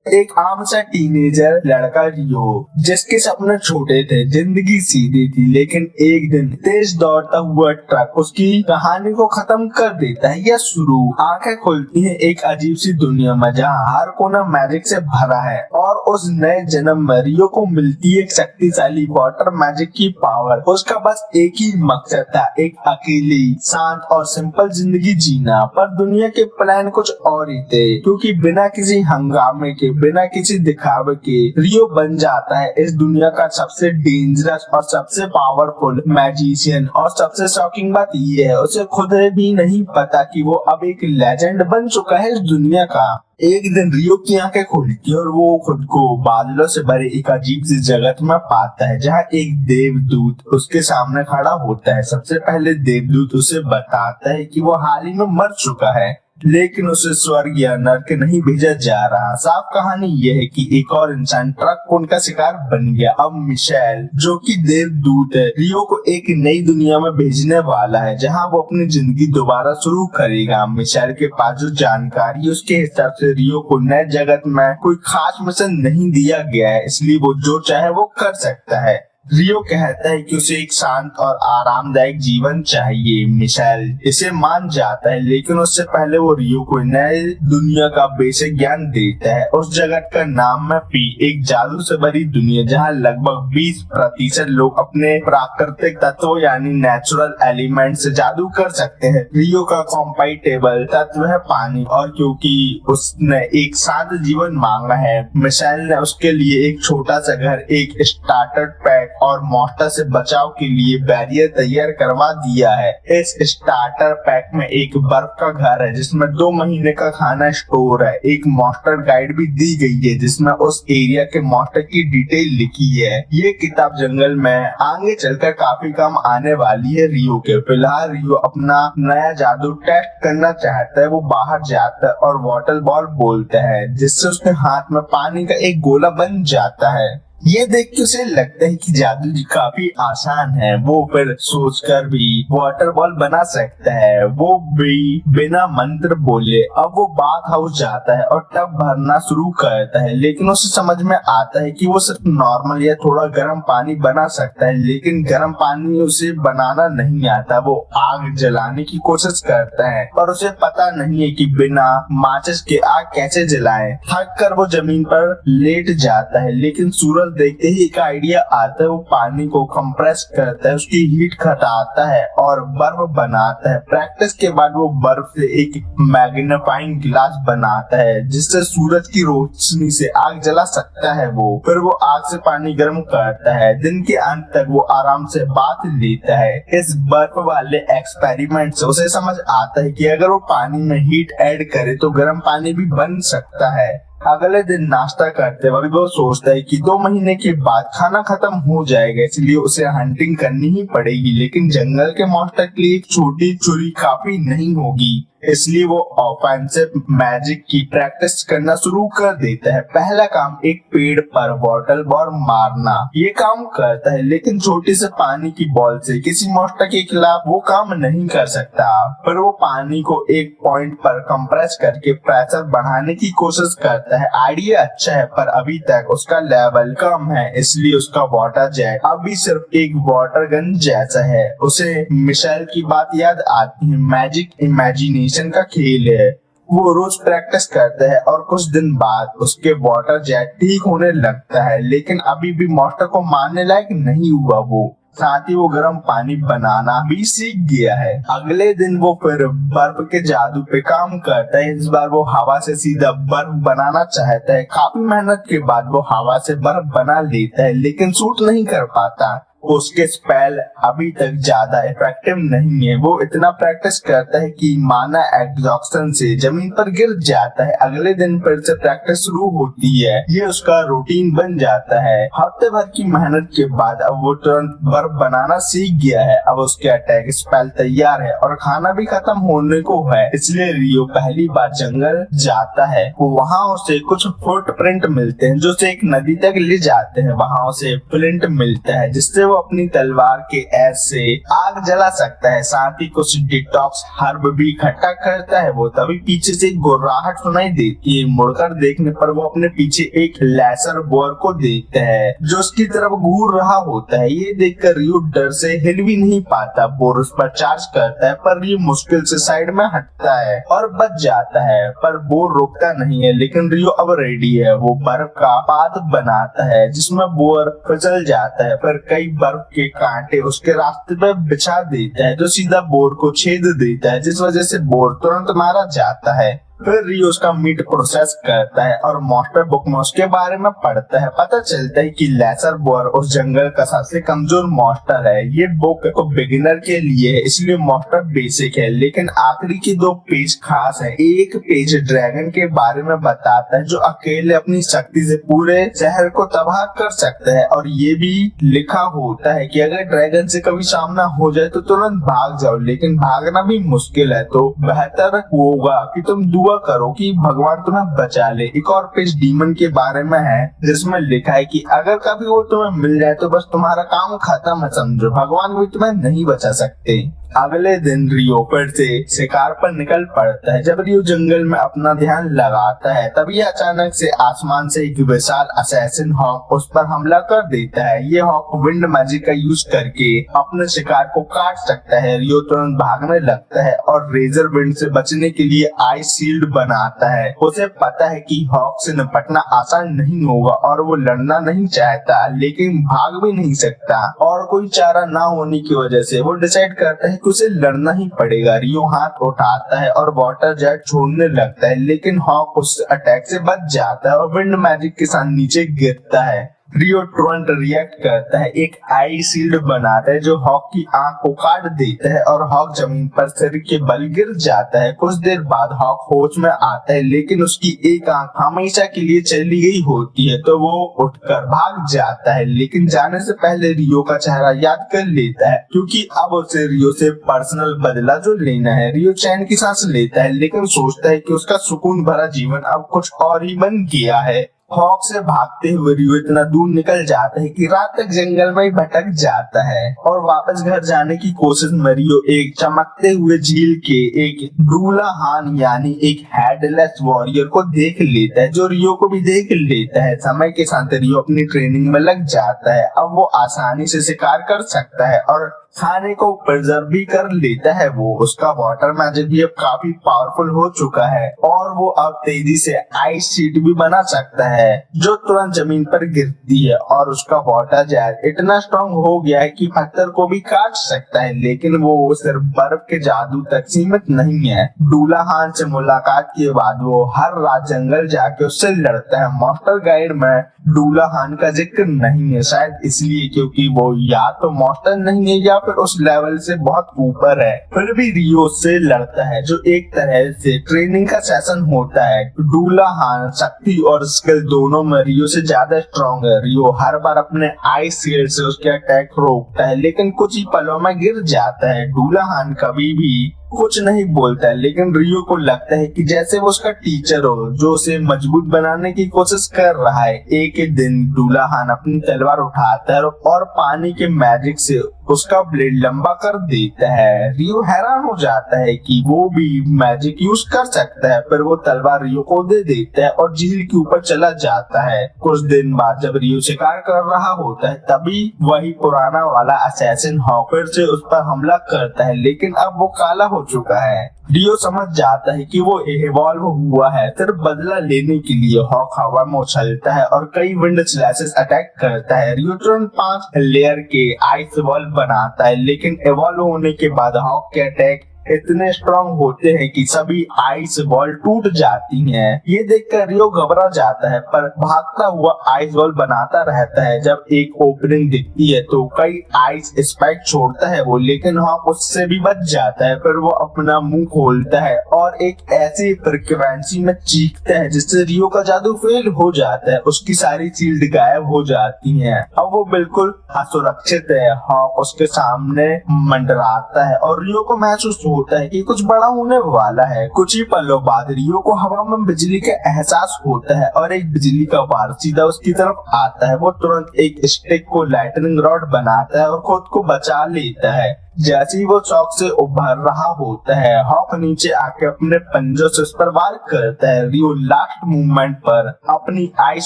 एक आम सा टीनेजर लड़का रियो, जिसके सपने छोटे थे, जिंदगी सीधी थी, लेकिन एक दिन तेज दौड़ता हुआ ट्रक उसकी कहानी को खत्म कर देता है। यह शुरू आंखें खुलती हैं एक अजीब सी दुनिया में, जहाँ हर कोना मैजिक से भरा है और उस नए जन्म में रियो को मिलती है एक शक्तिशाली वाटर मैजिक की पावर। उसका बस एक ही मकसद था, एक अकेली, शांत और सिंपल जिंदगी जीना। पर दुनिया के प्लान कुछ और ही थे, क्योंकि बिना किसी हंगामे के, बिना किसी दिखावे के, रियो बन जाता है इस दुनिया का सबसे डेंजरस और सबसे पावरफुल मैजिशियन। और सबसे शॉकिंग बात ये है, उसे खुद भी नहीं पता कि वो अब एक लेजेंड बन चुका है इस दुनिया का। एक दिन रियो की आंखें खुलती है और वो खुद को बादलों से भरे एक अजीब सी जगत में पाता है, जहाँ एक देवदूत उसके सामने खड़ा होता है। सबसे पहले देवदूत उसे बताता है कि वो हाल ही में मर चुका है, लेकिन उसे स्वर्ग या नर्क नहीं भेजा जा रहा। साफ कहानी यह है कि एक और इंसान ट्रक का शिकार बन गया। अब मिशेल, जो कि देवदूत है, रियो को एक नई दुनिया में भेजने वाला है, जहां वो अपनी जिंदगी दोबारा शुरू करेगा। मिशेल के पास जो जानकारी, उसके हिसाब से रियो को नए जगत में कोई खास मिशन नहीं दिया गया है, इसलिए वो जो चाहे वो कर सकता है। रियो कहता है कि उसे एक शांत और आरामदायक जीवन चाहिए। मिशेल इसे मान जाता है, लेकिन उससे पहले वो रियो को नए दुनिया का बेसिक ज्ञान देता है। उस जगत का नाम है पी, एक जादू से भरी दुनिया, जहाँ लगभग 20% लोग अपने प्राकृतिक तत्वों यानी नेचुरल एलिमेंट से जादू कर सकते हैं। रियो का कॉम्पैटिबल तत्व है पानी, और क्योंकि उसने एक शांत जीवन मांगा है, मिशेल ने उसके लिए एक छोटा सा घर, एक स्टार्टर पैक और मॉन्स्टर से बचाव के लिए बैरियर तैयार करवा दिया है। इस स्टार्टर पैक में एक बर्फ का घर है, जिसमें 2 महीने का खाना स्टोर है। एक मॉन्स्टर गाइड भी दी गई है, जिसमें उस एरिया के मॉन्स्टर की डिटेल लिखी है। ये किताब जंगल में आगे चलकर काफी काम आने वाली है रियो के। फिलहाल रियो अपना नया जादू टेस्ट करना चाहता है। वो बाहर जाता है और वाटर बॉल बोलता है, जिससे उसके हाथ में पानी का एक गोला बन जाता है। ये देख के उसे लगता है कि जादू काफी आसान है, वो फिर सोचकर भी वाटर बॉल बना सकता है, वो भी बिना मंत्र बोले। अब वो बाथ हाउस जाता है और टब भरना शुरू करता है, लेकिन उसे समझ में आता है कि वो सिर्फ नॉर्मल या थोड़ा गर्म पानी बना सकता है, लेकिन गर्म पानी उसे बनाना नहीं आता। वो आग जलाने की कोशिश करता है, पर उसे पता नहीं है कि बिना माचिस के आग कैसे जलाएं। थक कर वो जमीन पर लेट जाता है, लेकिन सूरज देखते ही एक आइडिया आता है। वो पानी को कंप्रेस करता है, उसकी हीट घटाता है और बर्फ बनाता है। प्रैक्टिस के बाद वो बर्फ से एक मैग्नीफाइंग ग्लास बनाता है, जिससे सूरज की रोशनी से आग जला सकता है। वो फिर वो आग से पानी गर्म करता है। दिन के अंत तक वो आराम से बाथ लेता है। इस बर्फ वाले एक्सपेरिमेंट से उसे समझ आता है कि अगर वो पानी में हीट ऐड करे तो गर्म पानी भी बन सकता है। अगले दिन नाश्ता करते वक्त वो सोचता है कि 2 महीने के बाद खाना खत्म हो जाएगा, इसलिए उसे हंटिंग करनी ही पड़ेगी। लेकिन जंगल के मॉन्स्टर के लिए एक छोटी छुरी काफी नहीं होगी, इसलिए वो ऑफेंसिव मैजिक की प्रैक्टिस करना शुरू कर देता है। पहला काम एक पेड़ पर वाटर बॉल मारना। ये काम करता है, लेकिन छोटी से पानी की बॉल से किसी मॉन्स्टर के खिलाफ वो काम नहीं कर सकता। पर वो पानी को एक पॉइंट पर कंप्रेस करके प्रेशर बढ़ाने की कोशिश करता है। आइडिया अच्छा है, पर अभी तक उसका लेवल कम है, इसलिए उसका वाटर जेट अभी सिर्फ एक वाटर गन जैसा है। उसे मिशेल की बात याद आती है, मैजिक इमेजिनेशन का खेल है। वो रोज प्रैक्टिस करता है और कुछ दिन बाद उसके वाटर जेट ठीक होने लगता है, लेकिन अभी भी मॉन्स्टर को मारने लायक नहीं हुआ। वो साथ ही वो गर्म पानी बनाना भी सीख गया है। अगले दिन वो फिर बर्फ के जादू पे काम करता है। इस बार वो हवा से सीधा बर्फ बनाना चाहता है। काफी मेहनत के बाद वो हवा से बर्फ बना लेता है, लेकिन सूट नहीं कर पाता। उसके स्पेल अभी तक ज्यादा इफेक्टिव नहीं है। वो इतना प्रैक्टिस करता है कि माना एग्जॉस्शन से जमीन पर गिर जाता है। अगले दिन फिर से प्रैक्टिस शुरू होती है। ये उसका रूटीन बन जाता है। हफ्ते भर की मेहनत के बाद अब वो तुरंत बर्फ बनाना सीख गया है। अब उसके अटैक स्पेल तैयार है और खाना भी खत्म होने को है, इसलिए रियो पहली बार जंगल जाता है। वहाँ उसे कुछ फुटप्रिंट मिलते हैं, जो उसे एक नदी तक ले जाते हैं। वहाँ उसे फ्लिंट मिलता है, जिससे वो अपनी तलवार के एस से आग जला सकता है, साथ ही कुछ डिटॉक्स हर्ब भी इकट्ठा करता है। वो तभी पीछे से गुर्राहट सुनाई देती है। मुड़कर देखने पर वो अपने पीछे एक लेसर बोर को देखता है जो उसकी तरफ घूर रहा होता है। ये देखकर रियो डर से हिल भी नहीं पाता। बोर उस पर चार्ज करता है पर रियो मुश्किल से साइड में हटता है और बच जाता है, पर बोर रुकता नहीं है। लेकिन रियो अब रेडी है। वो बर्फ का पाथ बनाता है जिसमें बोर फिसल जाता है, पर कई बर्फ के कांटे उसके रास्ते पे बिछा देता है जो सीधा बोर को छेद देता है, जिस वजह से बोर तुरंत मारा जाता है। फिर रियो उसका मीट प्रोसेस करता है और मास्टर बुक में उसके बारे में पढ़ता है। पता चलता है कि लेसर बोर उस जंगल का सबसे कमजोर मास्टर है। ये बुक तो बिगिनर के लिए है, इसलिए मास्टर बेसिक है, लेकिन आखिरी के 2 पेज खास है। एक पेज ड्रैगन के बारे में बताता है जो अकेले अपनी शक्ति से पूरे शहर को तबाह कर सकता है, और ये भी लिखा होता है कि अगर ड्रैगन से कभी सामना हो जाए तो तुरंत भाग जाओ, लेकिन भागना भी मुश्किल है, तो बेहतर होगा कि तुम दुआ करो कि भगवान तुम्हें बचा ले। एक और पेज डीमन के बारे में है जिसमें लिखा है कि अगर कभी वो तुम्हें मिल जाए तो बस तुम्हारा काम खत्म है, समझो, भगवान भी तुम्हें नहीं बचा सकते। अगले दिन रियो फिर से शिकार पर निकल पड़ता है। जब रियो जंगल में अपना ध्यान लगाता है तभी अचानक से आसमान से एक विशाल असैसिन हॉक उस पर हमला कर देता है। ये हॉक विंड मैजिक का यूज करके अपने शिकार को काट सकता है। रियो तुरंत भागने लगता है और रेजर विंड से बचने के लिए आइस शील्ड बनाता है। उसे पता है कि हॉक से निपटना आसान नहीं होगा और वो लड़ना नहीं चाहता, लेकिन भाग भी नहीं सकता, और कोई चारा ना होने की वजह से वो डिसाइड करता है उसे लड़ना ही पड़ेगा। रियो हाथ उठाता है और वाटर जेट छोड़ने लगता है, लेकिन हॉक उस अटैक से बच जाता है और विंड मैजिक के साथ नीचे गिरता है। रियो तुरंत रिएक्ट करता है, एक आई शील्ड बनाता है जो हॉक की आंख को काट देता है और हॉक जमीन पर सिर के बल गिर जाता है। कुछ देर बाद हॉक होश में आता है, लेकिन उसकी एक आंख हमेशा के लिए चली गई होती है, तो वो उठकर भाग जाता है, लेकिन जाने से पहले रियो का चेहरा याद कर लेता है क्योंकि अब उसे रियो से पर्सनल बदला जो लेना है। रियो चैन की सांस लेता है, लेकिन सोचता है कि उसका सुकून भरा जीवन अब कुछ और ही बन गया है। हॉक से भागते हुए रियो इतना दूर निकल जाता है कि रात तक जंगल में ही भटक जाता है, और वापस घर जाने की कोशिश में रियो एक चमकते हुए झील के एक डूलाहान यानी एक हेडलेस वॉरियर को देख लेता है, जो रियो को भी देख लेता है। समय के साथ रियो अपनी ट्रेनिंग में लग जाता है। अब वो आसानी से शिकार कर सकता है और खाने को प्रिजर्व भी कर लेता है। वो उसका वाटर मैजिक भी अब काफी पावरफुल हो चुका है और वो अब तेजी से आइस शीट भी बना सकता है जो तुरंत जमीन पर गिरती है, और उसका वाटर जेट इतना स्ट्रॉन्ग हो गया है कि पत्थर को भी काट सकता है। लेकिन वो सिर्फ बर्फ के जादू तक सीमित नहीं है। डूलाहान से मुलाकात के बाद वो हर रात जंगल जाके उससे लड़ता है। मास्टर गाइड में डूलाहान का जिक्र नहीं है, शायद इसलिए क्योंकि वो या तो मास्टर नहीं है या फिर उस लेवल से बहुत ऊपर है। फिर भी रियो से लड़ता है जो एक तरह से ट्रेनिंग का सेशन होता है। डूलाहान शक्ति और स्किल दोनों में रियो से ज्यादा स्ट्रॉन्ग है। रियो हर बार अपने आइस शील्ड से उसके अटैक रोकता है, लेकिन कुछ ही पलों में गिर जाता है। डूलाहान कभी भी कुछ नहीं बोलता है, लेकिन रियो को लगता है कि जैसे वो उसका टीचर हो जो उसे मजबूत बनाने की कोशिश कर रहा है। एक दिन डूलाहान अपनी तलवार उठाता है और पानी के मैजिक से उसका ब्लेड लंबा कर देता है। रियो हैरान हो जाता है कि वो भी मैजिक यूज कर सकता है, फिर वो तलवार रियो को दे देता है और झील के ऊपर चला जाता है। कुछ दिन बाद जब रियो शिकार कर रहा होता है तभी वही पुराना वाला असैसिन हॉकर से उस पर हमला करता है, लेकिन अब वो काला हो चुका है। रियो समझ जाता है कि वो इवॉल्व हुआ है सिर्फ बदला लेने के लिए। हॉक हवा में उछलता है और कई विंड स्लैशेस अटैक करता है। रियो तुरंत 5 लेयर के आइस वॉल बनाता है, लेकिन इवॉल्व होने के बाद हॉक के अटैक इतने स्ट्रॉन्ग होते हैं कि सभी आइस बॉल टूट जाती हैं। ये देखकर रियो घबरा जाता है, पर भागता हुआ आइस बॉल बनाता रहता है। जब एक ओपनिंग दिखती है तो कई आइस स्पाइक छोड़ता है वो, लेकिन हॉक उससे भी बच जाता है। फिर वो अपना मुंह खोलता है और एक ऐसी फ्रीक्वेंसी में चीखता है जिससे रियो का जादू फेल हो जाता है। उसकी सारी शील्ड गायब हो जाती हैं। अब वो बिल्कुल असुरक्षित है। हॉक उसके सामने मंडराता है और रियो को महसूस होता है कि कुछ बड़ा होने वाला है। कुछ ही पलों बाद रियो को हवा में बिजली का एहसास होता है और एक बिजली का वार सीधा उसकी तरफ आता है। वो तुरंत एक स्टिक को लाइटनिंग रॉड बनाता है और खुद को बचा लेता है। जैसे ही वो चौक से उभर रहा होता है, हॉक नीचे आके अपने पंजों से उस पर वार करता है। रियो लास्ट मूवमेंट पर अपनी आइस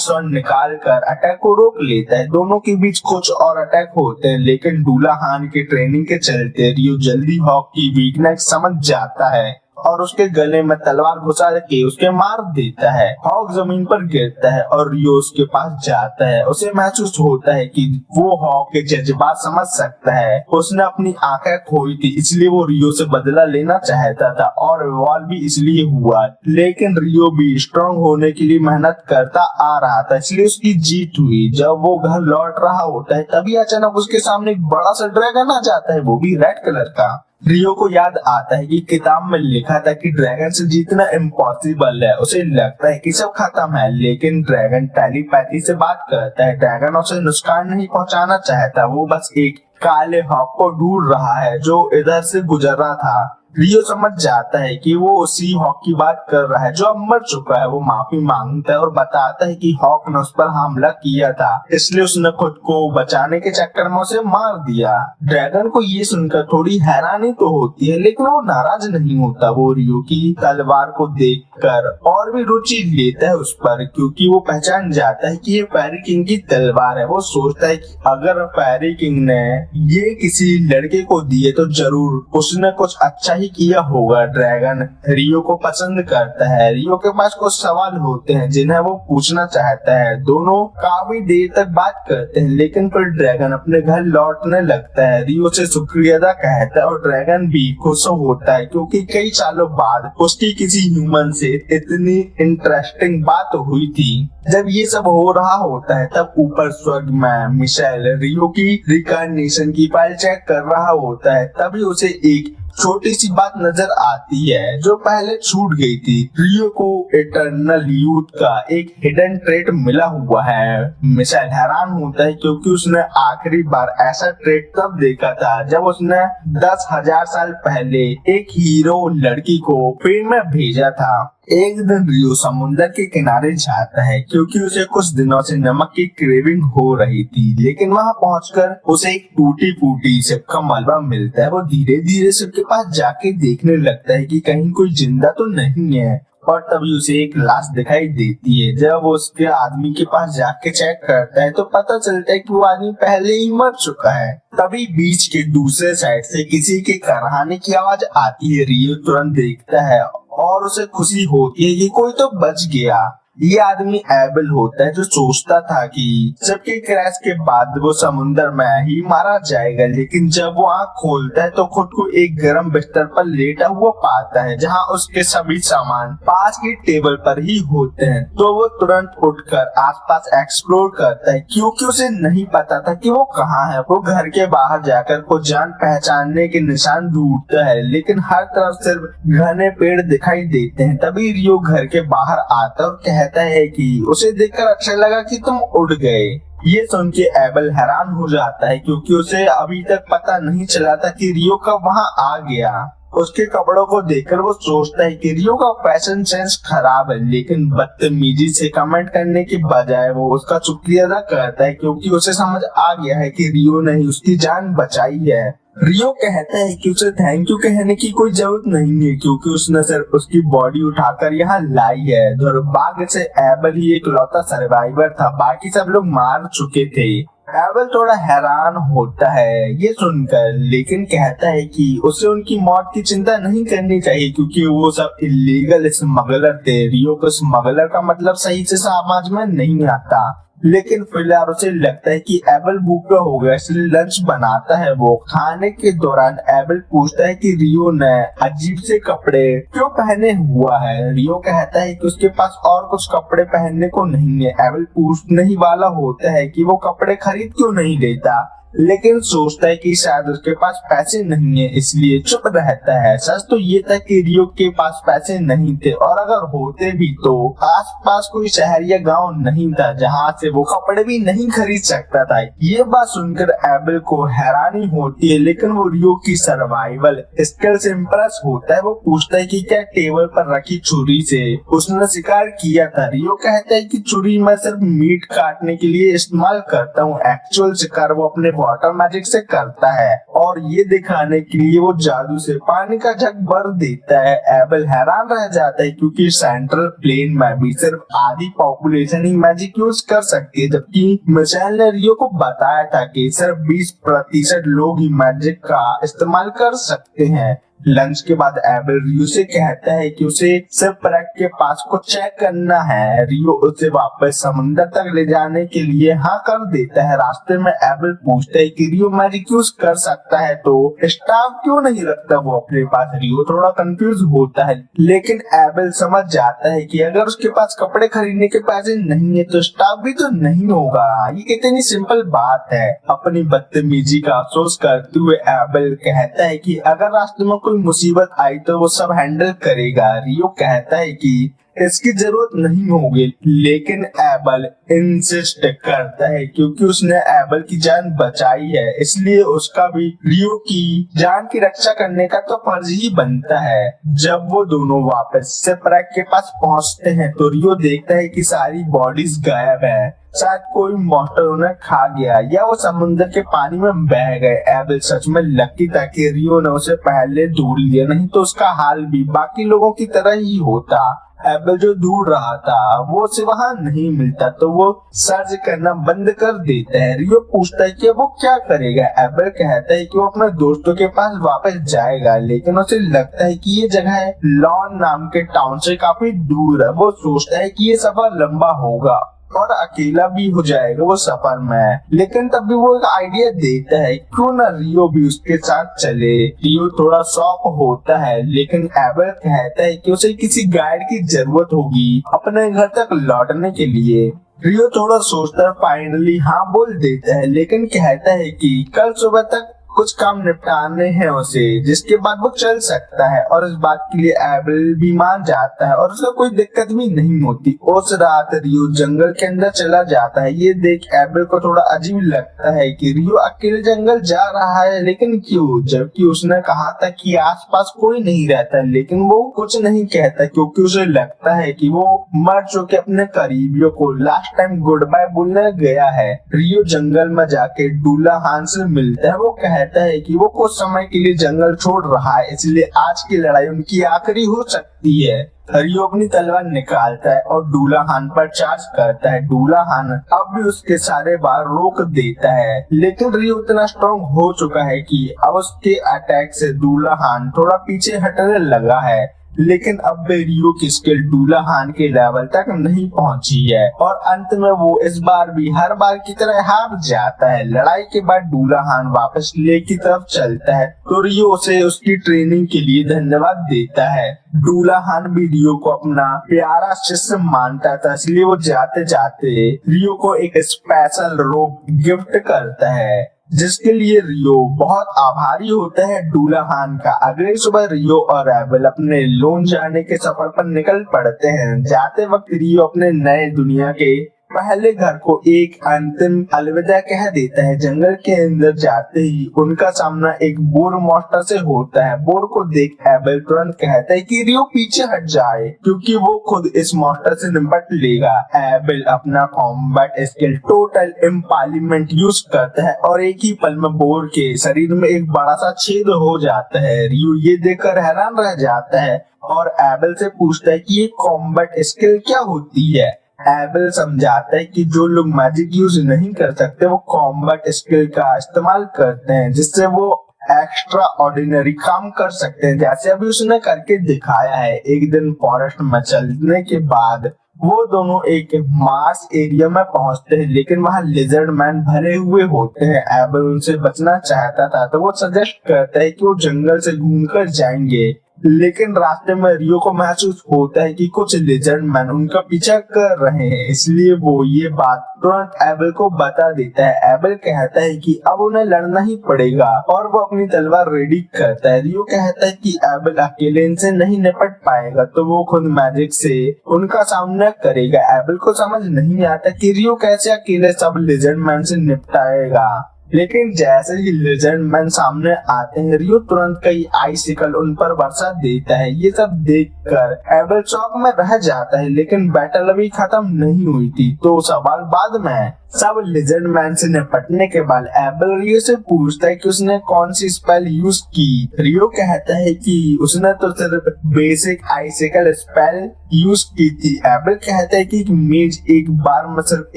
शॉट निकाल कर अटैक को रोक लेता है। दोनों के बीच कुछ और अटैक होते हैं, लेकिन डूलाहान की ट्रेनिंग के चलते रियो जल्दी हॉक की वीकनेस समझ जाता है और उसके गले में तलवार घुसा के उसके मार देता है। हॉक जमीन पर गिरता है और रियो उसके पास जाता है। उसे महसूस होता है कि वो हॉक के जज्बात समझ सकता है। उसने अपनी आंखें खोई थी, इसलिए वो रियो से बदला लेना चाहता था और रिवॉल्व भी इसलिए हुआ। लेकिन रियो भी स्ट्रांग होने के लिए मेहनत करता आ रहा था, इसलिए उसकी जीत हुई। जब वो घर लौट रहा होता है, तभी अचानक उसके सामने एक बड़ा सा ड्रैगन आ जाता है, वो भी रेड कलर का। रियो को याद आता है कि किताब में लिखा था कि ड्रैगन से जीतना इम्पॉसिबल है। उसे लगता है कि सब खत्म है, लेकिन ड्रैगन टेलीपैथी से बात करता है। ड्रैगन उसे नुकसान नहीं पहुंचाना चाहता, वो बस एक काले हॉक को ढूंढ रहा है जो इधर से गुजर रहा था। रियो समझ जाता है कि वो उसी हॉक की बात कर रहा है जो अब मर चुका है। वो माफी मांगता है और बताता है कि हॉक ने उस पर हमला किया था, इसलिए उसने खुद को बचाने के चक्कर में उसे मार दिया। ड्रैगन को ये सुनकर थोड़ी हैरानी तो होती है, लेकिन वो नाराज नहीं होता। वो रियो की तलवार को देखकर और भी रुचि लेता है उस पर, क्योंकि वो पहचान जाता है कि ये फेरी किंग की तलवार है। वो सोचता है कि अगर फेरी किंग ने ये किसी लड़के को दिए तो जरूर उसने कुछ अच्छा ही किया होगा। ड्रैगन रियो को पसंद करता है। रियो के पास कुछ सवाल होते हैं जिन्हें वो पूछना चाहता है। दोनों काफी देर तक बात करते हैं, लेकिन फिर ड्रैगन अपने घर लौटने लगता है। रियो से शुक्रिया अदा कहता है और ड्रैगन भी खुश होता है, क्योंकि कई सालों बाद उसकी किसी ह्यूमन से इतनी इंटरेस्टिंग बात हुई थी। जब ये सब हो रहा होता है, तब ऊपर स्वर्ग में मिशेल रियो की रिकॉग्निशन की फाइल चेक कर रहा होता है। तभी उसे एक छोटी सी बात नजर आती है जो पहले छूट गई थी। रियो को इटर्नल यूथ का एक हिडन ट्रेट मिला हुआ है। मिशेल हैरान होता है, क्योंकि उसने आखिरी बार ऐसा ट्रेट तब देखा था जब उसने 10,000 साल पहले एक हीरो लड़की को पेड़ में भेजा था। एक दिन रियो समुद्र के किनारे जाता है, क्योंकि उसे कुछ दिनों से नमक की क्रेविंग हो रही थी। लेकिन वहां पहुंचकर उसे एक टूटी फूटी शिप का मलबा मिलता है। वो धीरे धीरे शिप के पास जाके देखने लगता है कि कहीं कोई जिंदा तो नहीं है, और तभी उसे एक लाश दिखाई देती है। जब वो उसके आदमी के पास जाके चेक करता है, तो पता चलता है कि वो आदमी पहले ही मर चुका है। तभी बीच के दूसरे साइड से किसी के कराहने की आवाज आती है। रियो तुरंत देखता है और उसे खुशी होती है कि कोई तो बच गया। ये आदमी एबल होता है, जो सोचता था कि सबके क्रैश के बाद वो समुद्र में ही मारा जाएगा। लेकिन जब वो आँख खोलता है तो खुद को एक गर्म बिस्तर पर लेटा हुआ पाता है, जहाँ उसके सभी सामान पास की टेबल पर ही होते हैं। तो वो तुरंत उठकर आसपास एक्सप्लोर करता है, क्योंकि उसे नहीं पता था कि वो कहाँ है। वो घर के बाहर जाकर कुछ जान पहचानने के निशान ढूंढता है, लेकिन हर तरफ सिर्फ घने पेड़ दिखाई देते हैं। तभी रियो घर के बाहर आता है और कहता है कि उसे देखकर अच्छा लगा कि तुम उड़ गए। ये सुन के एबल हैरान हो जाता है, क्योंकि उसे अभी तक पता नहीं चला था कि रियो कब वहां आ गया। उसके कपड़ों को देखकर वो सोचता है कि रियो का फैशन सेंस खराब है, लेकिन बदतमीजी से कमेंट करने के बजाय वो उसका शुक्रिया अदा करता है, क्योंकि उसे समझ आ गया है कि रियो ने ही उसकी जान बचाई है। रियो कहता है कि उसे थैंक यू कहने की कोई जरूरत नहीं है, क्योंकि उसने सिर्फ उसकी बॉडी उठाकर यहाँ लाई है। दुर्भाग्य से एबल ही एक लौता सर्वाइवर था, बाकी सब लोग मार चुके थे। एबल थोड़ा हैरान होता है ये सुनकर, लेकिन कहता है कि उसे उनकी मौत की चिंता नहीं करनी चाहिए, क्योंकि वो सब इलीगल स्मगलर थे। रियो को स्मगलर का मतलब सही से समझ में नहीं आता, लेकिन फिलहाल उसे लगता है कि एबल भूखा हो गया, इसलिए लंच बनाता है। वो खाने के दौरान एबल पूछता है कि रियो ने अजीब से कपड़े क्यों पहने हुआ है। रियो कहता है कि उसके पास और कुछ कपड़े पहनने को नहीं है। एबल पूछने ही वाला होता है कि वो कपड़े खरीद क्यों नहीं लेता, लेकिन सोचता है कि शायद उसके पास पैसे नहीं है, इसलिए चुप रहता है। सच तो ये था कि रियो के पास पैसे नहीं थे, और अगर होते भी तो आसपास कोई शहर या गांव नहीं था जहां से वो कपड़े भी नहीं खरीद सकता था। ये बात सुनकर एबेल को हैरानी होती है, लेकिन वो रियो की सर्वाइवल स्किल से इम्प्रेस होता है। वो पूछता है कि क्या टेबल पर रखी छुरी से उसने शिकार किया था। रियो कहता है कि छुरी मैं सिर्फ मीट काटने के लिए इस्तेमाल करता हूँ, एक्चुअल शिकार वो अपने वाटर मैजिक से करता है। और ये दिखाने के लिए वो जादू से पानी का जग भर देता है। एबेल हैरान रह जाता है क्योंकि सेंट्रल प्लेन में भी सिर्फ आधी पॉपुलेशन ही मैजिक यूज कर सकती है, जबकि मिशेल ने रियो को बताया था कि सिर्फ 20% लोग ही मैजिक का इस्तेमाल कर सकते हैं। लंच के बाद एबेल रियो से कहता है कि उसे सिर्फ प्रैक के पास को चेक करना है। रियो उसे वापस समुद्र तक ले जाने के लिए हाँ कर देता है। रास्ते में एबेल पूछता है कि रियो मैजिक यूज कर सकता है तो स्टाफ क्यों नहीं रखता वो अपने पास। रियो थोड़ा कंफ्यूज होता है, लेकिन एबेल समझ जाता है कि अगर उसके पास कपड़े खरीदने के पैसे नहीं है तो स्टाफ भी तो नहीं होगा। ये कितनी सिंपल बात है। अपनी बदतमीजी का अफसोस करते हुए एबेल कहता है कि अगर रास्ते में कोई मुसीबत आई तो वो सब हैंडल करेगा। रियो कहता है कि इसकी जरूरत नहीं होगी, लेकिन एबेल इंसिस्ट करता है क्योंकि उसने एबेल की जान बचाई है, इसलिए उसका भी रियो की जान की रक्षा करने का तो फर्ज ही बनता है। जब वो दोनों वापस शिपरेक के पास पहुंचते हैं तो रियो देखता है कि सारी बॉडीज गायब है। शायद कोई मॉन्स्टर उन्हें खा गया या वो समुद्र के पानी में बह गए। एबेल सच में लकी था कि रियो ने उसे पहले ढूंढ लिया, नहीं तो उसका हाल भी बाकी लोगों की तरह ही होता। एबेल जो ढूंढ रहा था वो उसे वहाँ नहीं मिलता तो वो सर्च करना बंद कर देता है। रियो पूछता है कि वो क्या करेगा। एबेल कहता है कि वो अपने दोस्तों के पास वापस जाएगा, लेकिन उसे लगता है कि ये जगह लॉन नाम के टाउन से काफी दूर है। वो सोचता है कि ये सफर लंबा होगा और अकेला भी हो जाएगा वो सफर में, लेकिन तब भी वो एक आइडिया देता है क्यों ना रियो भी उसके साथ चले। रियो थोड़ा शॉक होता है, लेकिन एबेल कहता है कि उसे किसी गाइड की जरूरत होगी अपने घर तक लौटने के लिए। रियो थोड़ा सोचकर फाइनली हाँ बोल देता है, लेकिन कहता है कि कल सुबह तक कुछ काम निपटाने हैं उसे, जिसके बाद वो चल सकता है। और इस बात के लिए एबेल भी मान जाता है और उसको कोई दिक्कत भी नहीं होती। उस रात रियो जंगल के अंदर चला जाता है। ये देख एबेल को थोड़ा अजीब लगता है कि रियो अकेले जंगल जा रहा है, लेकिन क्यों, जबकि उसने कहा था कि आसपास कोई नहीं रहता। लेकिन वो कुछ नहीं कहता क्योंकि उसे लगता है कि वो मर चुके अपने करीबियों को लास्ट टाइम गुड बाय बोलने गया है। रियो जंगल में जाके डूलाहान से मिलता है। वो कहता है कि वो कुछ समय के लिए जंगल छोड़ रहा है, इसलिए आज की लड़ाई उनकी आखिरी हो सकती है। रियो अपनी तलवार निकालता है और डूलाहान पर चार्ज करता है। डूलाहान अब भी उसके सारे बार रोक देता है, लेकिन रियो इतना स्ट्रॉन्ग हो चुका है कि अब उसके अटैक से डूलाहान थोड़ा पीछे हटने लगा है। लेकिन अब भी रियो की स्किल डूलाहान के लेवल तक नहीं पहुंची है और अंत में वो इस बार भी हर बार की तरह हार जाता है। लड़ाई के बाद डूलाहान वापस ले की तरफ चलता है तो रियो उसे उसकी ट्रेनिंग के लिए धन्यवाद देता है। डूलाहान भी रियो को अपना प्यारा शिष्य मानता था, इसलिए वो जाते जाते रियो को एक स्पेशल रोप गिफ्ट करता है, जिसके लिए रियो बहुत आभारी होता है डूलाहान का। अगले सुबह रियो और एबेल अपने लोन जाने के सफर पर निकल पड़ते हैं। जाते वक्त रियो अपने नए दुनिया के पहले घर को एक अंतिम अलविदा कह देता है। जंगल के अंदर जाते ही उनका सामना एक बोर मॉन्स्टर से होता है। बोर को देख एबेल तुरंत कहता है कि रियो पीछे हट जाए क्योंकि वो खुद इस मॉन्स्टर से निपट लेगा। एबेल अपना कॉम्बैट स्किल टोटल इम्पालीमेंट यूज करता है और एक ही पल में बोर के शरीर में एक बड़ा सा छेद हो जाता है। रियो ये देखकर हैरान रह जाता है और एबेल से पूछता है कि ये कॉम्बैट स्किल क्या होती है। एबेल समझाता है कि जो लोग मैजिक यूज नहीं कर सकते वो कॉम्बैट स्किल का इस्तेमाल करते हैं, जिससे वो एक्स्ट्रा ऑर्डिनरी काम कर सकते हैं, जैसे अभी उसने करके दिखाया है। एक दिन फॉरेस्ट में चलने के बाद वो दोनों एक मार्स एरिया में पहुंचते हैं, लेकिन वहाँ लिजर्ड मैन भरे हुए होते हैं। एबेल उनसे बचना चाहता था तो वो सजेस्ट करता है कि वो जंगल से घूमकर जाएंगे। लेकिन रास्ते में रियो को महसूस होता है कि कुछ लिजर्ड मैन उनका पीछा कर रहे हैं, इसलिए वो ये बात तुरंत एबल को बता देता है। एबल कहता है कि अब उन्हें लड़ना ही पड़ेगा और वो अपनी तलवार रेडी करता है। रियो कहता है कि एबल अकेले इनसे नहीं निपट पाएगा, तो वो खुद मैजिक से उनका सामना करेगा। एबल को समझ नहीं आता कि रियो कैसे अकेले सब लिजर्ड मैन से निपटाएगा, लेकिन जैसे ही लिजर्ड मैन सामने आते हैं, रियो तुरंत कई आइसिकल उन पर बरसा देता है। ये सब देखकर एबल शॉक में रह जाता है, लेकिन बैटल अभी खत्म नहीं हुई थी, तो सवाल बाद में। सब लिजर्ड मैन से निपटने के बाद एबल रियो से पूछता है कि उसने कौन सी स्पेल यूज की। रियो कहता है कि उसने तो सिर्फ बेसिक आइसिकल स्पेल यूज की थी। एबल कहता है कि मेज एक बार में सिर्फ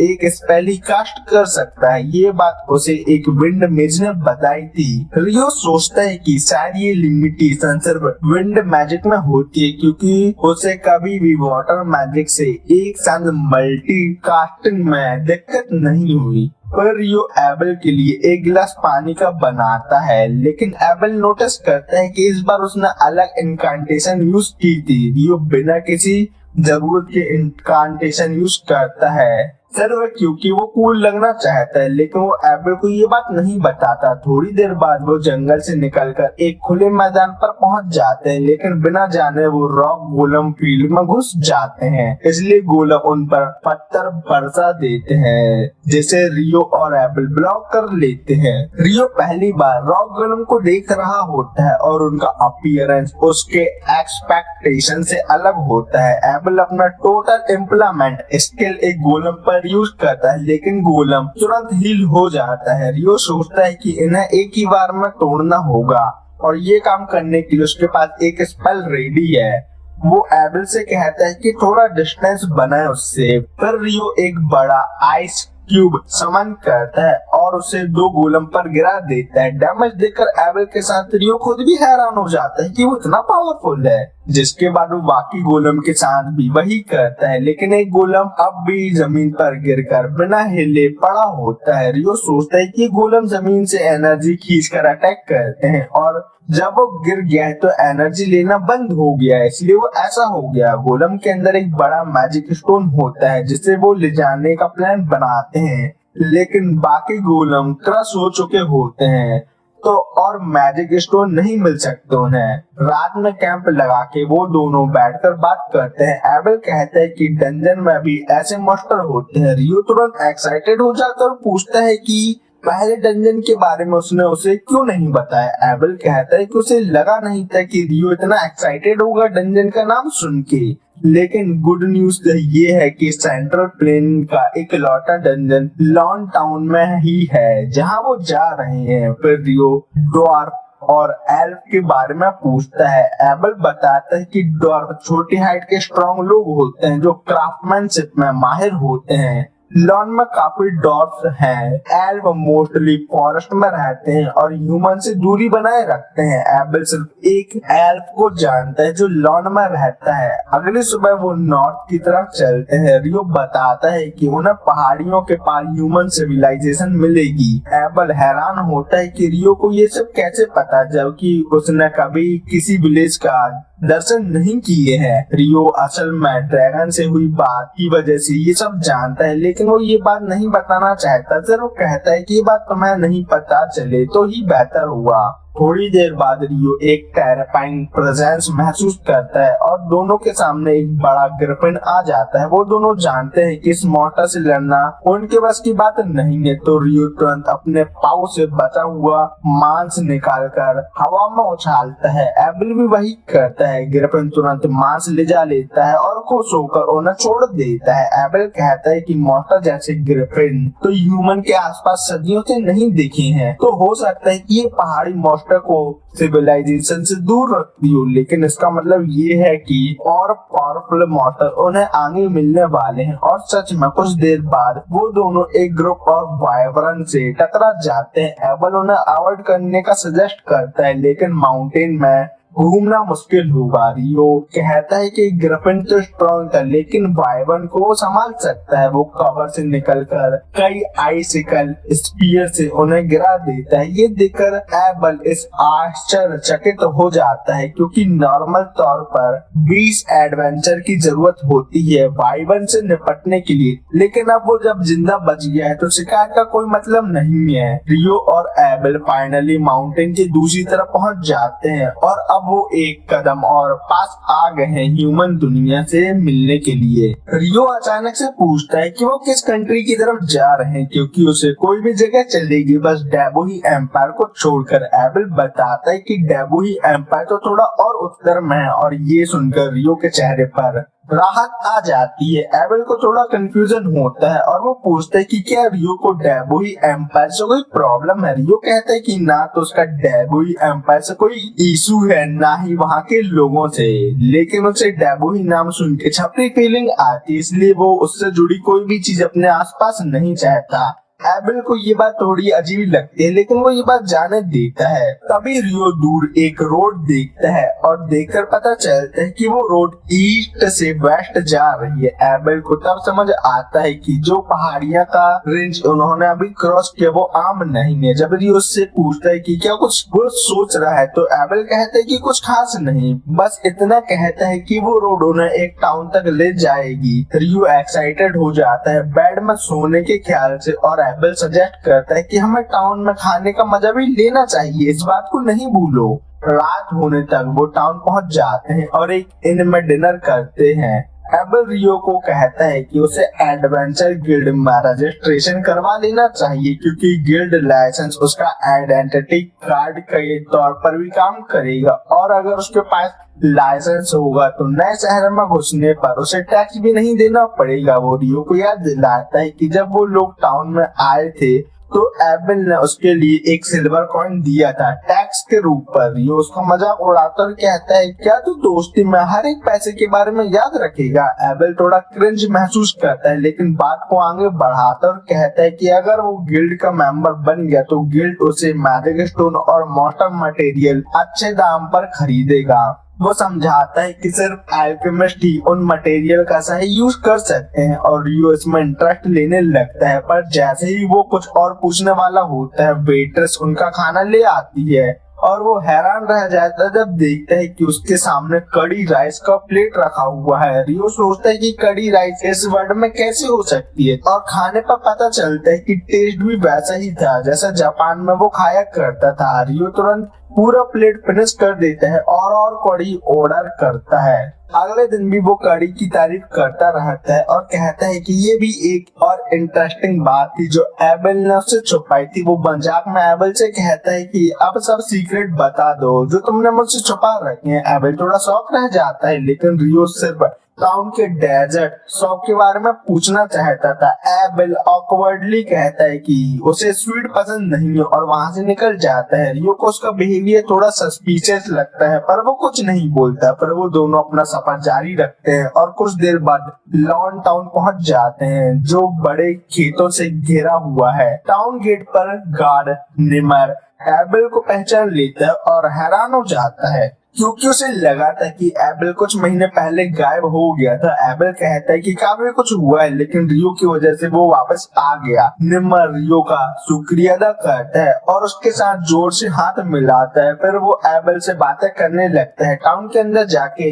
एक स्पेल ही कास्ट कर सकता है। ये बात उसे एक विंड मेज ने बताई थी। रियो सोचता है कि शायद ये लिमिटेशन सिर्फ विंड मैजिक में होती है, क्योंकि उसे कभी भी वाटर मैजिक से एक साथ मल्टी कास्टिंग में दिक्कत नहीं हुई। पर रियो एबल के लिए एक गिलास पानी का बनाता है, लेकिन एबल नोटिस करता है कि इस बार उसने अलग इनकांटेशन यूज की थी। रियो बिना किसी जरूरत के इनकांटेशन यूज करता है सिर्फ क्योंकि वो कूल लगना चाहता है, लेकिन वो एबल को ये बात नहीं बताता। थोड़ी देर बाद वो जंगल से निकलकर एक खुले मैदान पर पहुंच जाते हैं, लेकिन बिना जाने वो रॉक गोलम फील्ड में घुस जाते हैं, इसलिए गोलम उन पर पत्थर बरसा देते हैं, जिसे रियो और एबल ब्लॉक कर लेते हैं। रियो पहली बार रॉक गोलम को देख रहा होता है और उनका अपीयरेंस उसके एक्सपेक्टेशन से अलग होता है। एबल अपना टोटल इम्प्लीमेंट स्किल एक गोलम पर यूज करता है, लेकिन गोलम तुरंत हील हो जाता है। रियो सोचता है कि इन्हें एक ही बार में तोड़ना होगा और ये काम करने के लिए उसके पास एक स्पेल रेडी है। वो एबल से कहता है कि थोड़ा डिस्टेंस बनाए उससे। फिर रियो एक बड़ा आइस क्यूब समन करता है और उसे दो गोलम पर गिरा देता है। डैमेज देखकर एबल के साथ रियो खुद भी हैरान हो जाता है कि वो इतना पावरफुल है। जिसके बाद वो बाकी गोलम के साथ भी वही करता है, लेकिन एक गोलम अब भी जमीन पर गिरकर बिना हिले पड़ा होता है। रियो सोचता है कि गोलम जमीन से एनर्जी खींचकर अटैक करते हैं और जब वो गिर गया है तो एनर्जी लेना बंद हो गया है, इसलिए वो ऐसा हो गया। गोलम के अंदर एक बड़ा मैजिक स्टोन होता है जिसे वो ले जाने का प्लान बनाते हैं, लेकिन बाकी गोलम क्रश हो चुके होते हैं तो और मैजिक स्टोन नहीं मिल सकते उन्हें। रात में कैंप लगा के वो दोनों बैठकर बात करते हैं। एबल कहता है कि डंजन में भी ऐसे मॉन्स्टर होते हैं। रियो तुरंत एक्साइटेड हो जाता है और पूछता है कि पहले डंजन के बारे में उसने उसे क्यों नहीं बताया। एबल कहता है कि उसे लगा नहीं था कि रियो इतना एक्साइटेड होगा डंजन का नाम सुन के, लेकिन गुड न्यूज ये है कि सेंट्रल प्लेन का एक लौटा डंजन लॉन टाउन में ही है जहां वो जा रहे हैं। फिर रियो ड्वार्फ और एल्फ के बारे में पूछता है। एबल बताता है कि ड्वार्फ छोटी हाइट के स्ट्रॉन्ग लोग होते हैं जो क्राफ्टमैनशिप में माहिर होते हैं। लॉन में काफी डॉर्फ्स हैं। एल्फ मोस्टली फॉरेस्ट में रहते हैं और ह्यूमन से दूरी बनाए रखते हैं। एबल सिर्फ एक एल्फ को जानता है जो लॉन में रहता है। अगली सुबह वो नॉर्थ की तरफ चलते हैं। रियो बताता है कि उन्हें पहाड़ियों के पार ह्यूमन सिविलाइजेशन मिलेगी। एबल हैरान होता है कि रियो को ये सब कैसे पता, जबकि उसने कभी किसी विलेज का दर्शन नहीं किए हैं। रियो असल में ड्रैगन से हुई बात की वजह से ये सब जानता है, लेकिन वो ये बात नहीं बताना चाहता। सिर्फ वो कहता है कि ये बात तुम्हें नहीं पता चले तो ही बेहतर हुआ। थोड़ी देर बाद रियो एक टेरिफाइंग प्रेजेंस महसूस करता है और दोनों के सामने एक बड़ा ग्रिफिन आ जाता है। वो दोनों जानते हैं कि इस मॉन्स्टर से लड़ना उनके बस की बात नहीं है, तो रियो तुरंत अपने पाव से बचा हुआ मांस निकालकर हवा में उछालता है। एबल भी वही करता है। ग्रिफिन तुरंत मांस ले जा लेता है और खुश होकर उन्हें छोड़ देता है। एबल कहता है कि मॉन्स्टर जैसे ग्रिफिन तो ह्यूमन के आसपास सदियों से नहीं देखे हैं, तो हो सकता है कि ये पहाड़ी मॉन्स्टर को सिविलाइजेशन से दूर रखती हो, लेकिन इसका मतलब ये है कि और पावरफुल मॉन्स्टर उन्हें आगे मिलने वाले हैं। और सच में कुछ देर बाद वो दोनों एक ग्रुप और वाइब्रेंट से टकरा जाते हैं। एबल उन्हें अवॉइड करने का सजेस्ट करता है, लेकिन माउंटेन में घूमना मुश्किल होगा। रियो कहता है कि ग्रिफिन तो स्ट्रॉन्ग था लेकिन वाइवन को वो संभाल सकता है। वो कवर से निकलकर कई आइसिकल स्पीयर से उन्हें गिरा देता है। ये देखकर एबल इस आश्चर्यचकित हो जाता है क्योंकि नॉर्मल तौर पर 20 एडवेंचर की जरूरत होती है वाइवन से निपटने के लिए, लेकिन अब वो जब जिंदा बच गया है तो शिकायत का कोई मतलब नहीं है। रियो और एबल फाइनली माउंटेन के दूसरी तरफ पहुंच जाते हैं और अब वो एक कदम और पास आ गए हैं ह्यूमन दुनिया से मिलने के लिए। रियो अचानक से पूछता है कि वो किस कंट्री की तरफ जा रहे हैं क्योंकि उसे कोई भी जगह चलेगी बस डेबोही एम्पायर को छोड़कर। एबल बताता है कि डेबोही एम्पायर तो थोड़ा और उत्तर में है और ये सुनकर रियो के चेहरे पर राहत आ जाती है। एबल को थोड़ा कंफ्यूजन होता है और वो पूछता है कि क्या रियो को डेबोही एम्पायर से कोई प्रॉब्लम है। रियो कहता है कि ना तो उसका डेबोही एम्पायर से कोई इशू है ना ही वहाँ के लोगों से, लेकिन उसे डेबोही नाम सुन के छपरी फीलिंग आती है, इसलिए वो उससे जुड़ी कोई भी चीज अपने आसपास नहीं चाहता। एबल को ये बात थोड़ी अजीब लगती है लेकिन वो ये बात जाने देता है। तभी रियो दूर एक रोड देखता है और देखकर पता चलता है कि वो रोड ईस्ट से वेस्ट जा रही है। एबल को तब समझ आता है कि जो पहाड़ियां का रेंज उन्होंने अभी क्रॉस किया वो आम नहीं है। जब रियो उससे पूछता है कि क्या कुछ वो सोच रहा है तो एबल कहता है कि कुछ खास नहीं, बस इतना कहता है कि वो रोड उन्हें एक टाउन तक ले जाएगी। रियो एक्साइटेड हो जाता है बेड में सोने के ख्याल से और एबल सजेस्ट करता है कि हमें टाउन में खाने का मजा भी लेना चाहिए, इस बात को नहीं भूलो। रात होने तक वो टाउन पहुंच जाते हैं और एक इन में डिनर करते हैं। एबल रियो को कहता है कि उसे एडवेंचर गिल्ड में रजिस्ट्रेशन करवा लेना चाहिए क्योंकि गिल्ड लाइसेंस उसका आइडेंटिटी कार्ड के तौर पर भी काम करेगा और अगर उसके पास लाइसेंस होगा तो नए शहर में घुसने पर उसे टैक्स भी नहीं देना पड़ेगा। वो रियो को याद दिलाता है कि जब वो लोग टाउन में आए थे तो एबल ने उसके लिए एक सिल्वर कॉइन दिया था टैक्स के रूप पर। रियो उसका मजाक उड़ाता और कहता है क्या तू दोस्ती में हर एक पैसे के बारे में याद रखेगा। एबल थोड़ा क्रिंज महसूस करता है लेकिन बात को आगे बढ़ाता और कहता है कि अगर वो गिल्ड का मेंबर बन गया तो गिल्ड उसे मैजिक स्टोन और मोस्टर मटेरियल अच्छे दाम पर खरीदेगा। वो समझाता है कि सिर्फ अल्केमिस्ट ही उन मटेरियल का सही यूज कर सकते हैं और रियो इसमें इंटरेस्ट लेने लगता है, पर जैसे ही वो कुछ और पूछने वाला होता है वेट्रेस उनका खाना ले आती है और वो हैरान रह जाता है जब देखता है कि उसके सामने कड़ी राइस का प्लेट रखा हुआ है। रियो सोचता है कि कड़ी राइस इस वर्ल्ड में कैसे हो सकती है और खाने पर पता चलता है कि टेस्ट भी वैसा ही था जैसा जापान में वो खाया करता था। रियो तुरंत पूरा प्लेट फिनिश कर देता है और कड़ी ऑर्डर करता है। अगले दिन भी वो कड़ी की तारीफ करता रहता है और कहता है कि ये भी एक और इंटरेस्टिंग बात थी जो एबल ने उससे छुपाई थी। वो मजाक में एबल से कहता है कि अब सब सीक्रेट बता दो जो तुमने मुझसे छुपा रखे हैं। एबल थोड़ा शौक रह जाता है लेकिन रियो सिर्फ टाउन के डेजर्ट शॉप के बारे में पूछना चाहता था। एबल ऑकवर्डली कहता है कि उसे स्वीट पसंद नहीं है और वहाँ से निकल जाता है। रियो को उसका बिहेवियर थोड़ा सस्पिशियस लगता है पर वो कुछ नहीं बोलता, पर वो दोनों अपना सफर जारी रखते हैं और कुछ देर बाद लॉन टाउन पहुँच जाते हैं जो बड़े खेतों से घिरा हुआ है। टाउन गेट पर गार्ड निमर एबल को पहचान लेता है और हैरान हो जाता है क्योंकि उसे लगा था कि एबल कुछ महीने पहले गायब हो गया था। एबल कहता है कि काफी कुछ हुआ है लेकिन रियो की वजह से वो वापस आ गया। निमर रियो का शुक्रिया अदा करता है और उसके साथ जोर से हाथ मिलाता है, फिर वो एबल से बातें करने लगता है। टाउन के अंदर जाके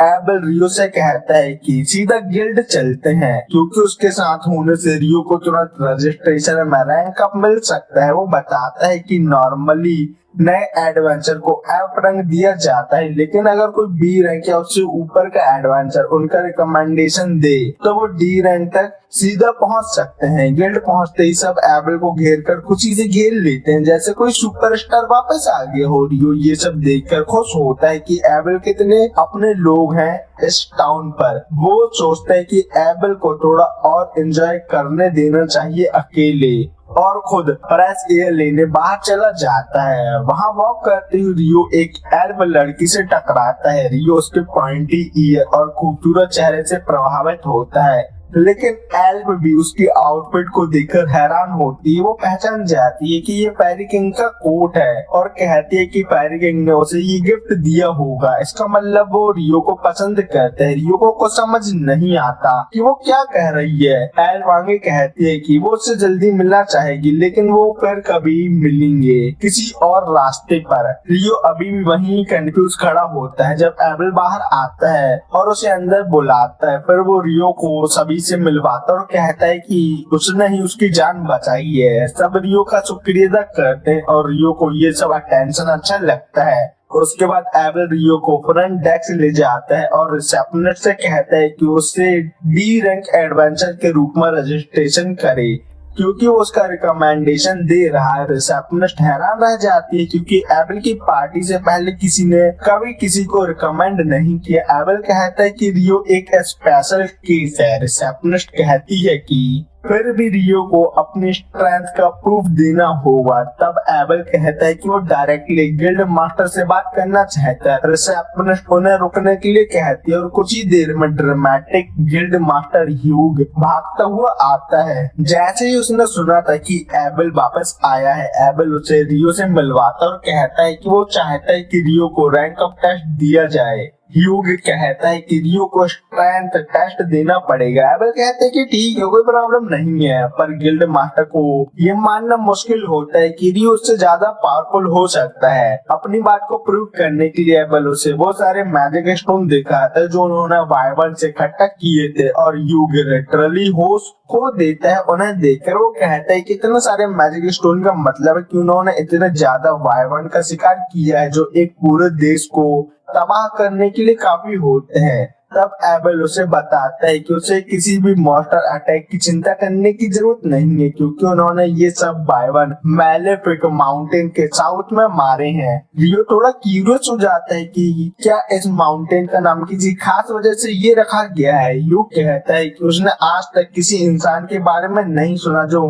एबल रियो से कहता है कि सीधा गिल्ड चलते हैं क्योंकि उसके साथ होने से रियो को तुरंत रजिस्ट्रेशन में रैंक अप मिल सकता है। वो बताता है कि नॉर्मली नए एडवेंचर को एफ रैंक दिया जाता है लेकिन अगर कोई बी रैंक या उससे ऊपर का एडवेंचर उनका रिकमेंडेशन दे तो वो डी रैंक तक सीधा पहुंच सकते हैं। गिल्ड पहुंचते ही सब एबल को घेर कर खुशी से घेर लेते हैं जैसे कोई सुपरस्टार वापस आ गया हो। रियो ये सब देखकर खुश होता है कि एबल कितने अपने लोग हैं इस टाउन पर। वो सोचता है कि एबल को थोड़ा और एंजॉय करने देना चाहिए अकेले और खुद फ्रेश एयर लेने बाहर चला जाता है। वहाँ वॉक करते हुए रियो एक एल्फ लड़की से टकराता है। रियो उसके पॉइंटी ईयर और खूबसूरत चेहरे से प्रभावित होता है। लेकिन एल्ब भी उसकी आउटफिट को देखकर हैरान होती है। वो पहचान जाती है कि ये फेरी किंग का कोट है और कहती है कि फेरी किंग ने उसे ये गिफ्ट दिया होगा। इसका मतलब वो रियो को पसंद करते हैं। रियो को समझ नहीं आता कि वो क्या कह रही है। एल्ब आगे कहती है कि वो उससे जल्दी मिलना चाहेगी, लेकिन वो फिर कभी मिलेंगे किसी और रास्ते पर। रियो अभी भी वहीं कंफ्यूज खड़ा होता है जब एबल बाहर आता है और उसे अंदर बुलाता है। फिर वो रियो को सभी से मिलवाता है और कहता है कि उसने ही उसकी जान बचाई है। सब रियो का शुक्रिया अदा करते हैं और रियो को ये सब अटेंशन अच्छा लगता है। उसके बाद एबल रियो को फ्रंट डेस्क ले जाता है और रिसेप्शनिस्ट से कहता है कि उससे डी रैंक एडवेंचर के रूप में रजिस्ट्रेशन करे, क्योंकि वो उसका रिकमेंडेशन दे रहा है। रिसेप्शनिस्ट हैरान रह जाती है क्योंकि एबल की पार्टी से पहले किसी ने कभी किसी को रिकमेंड नहीं किया। एबल कहता है कि रियो एक स्पेशल केस है। रिसेप्शनिस्ट कहती है कि फिर भी रियो को अपनी स्ट्रेंथ का प्रूफ देना होगा। तब एबल कहता है कि वो डायरेक्टली गिल्ड मास्टर से बात करना चाहता है। रिसेप्शनिस्ट उन्हें रुकने के लिए कहती है और कुछ ही देर में ड्रामेटिक गिल्ड मास्टर ह्यूग भागता हुआ आता है। जैसे ही उसने सुना था कि एबल वापस आया है, एबल उसे रियो से मिलवाता और कहता है कि वो चाहता है कि रियो को रैंक अप टेस्ट दिया जाए। ह्यूग कहता है कि रियो को स्ट्रेंथ टेस्ट देना पड़ेगा। एबल कहते हैं कि ठीक है, कोई प्रॉब्लम नहीं है, पर गिल्ड मास्टर को ये मानना मुश्किल होता है कि रियो उससे ज्यादा पावरफुल हो सकता है। अपनी बात को प्रूव करने के लिए एबल उसे बहुत सारे मैजिक स्टोन दिखाता है जो उन्होंने वाइवन से इकट्ठा किए थे और ह्यूग लिटरली होश खो देता है उन्हें देखकर। वो कहता है कि इतने सारे मैजिक स्टोन का मतलब है कि उन्होंने इतने ज्यादा वाइवन का शिकार किया है जो एक पूरे देश को तबाह करने के लिए काफी होते हैं। तब एबल उसे बताता है कि उसे किसी भी मॉन्स्टर अटैक की चिंता करने की जरूरत नहीं है, क्योंकि उन्होंने ये सब वाइवन मैलेफिक माउंटेन के साउथ में मारे हैं। रियो थोड़ा क्यूरियस हो जाता है कि क्या इस माउंटेन का नाम किसी खास वजह से ये रखा गया है। ह्यूग कहता है कि उसने आज तक किसी इंसान के बारे में नहीं सुना जो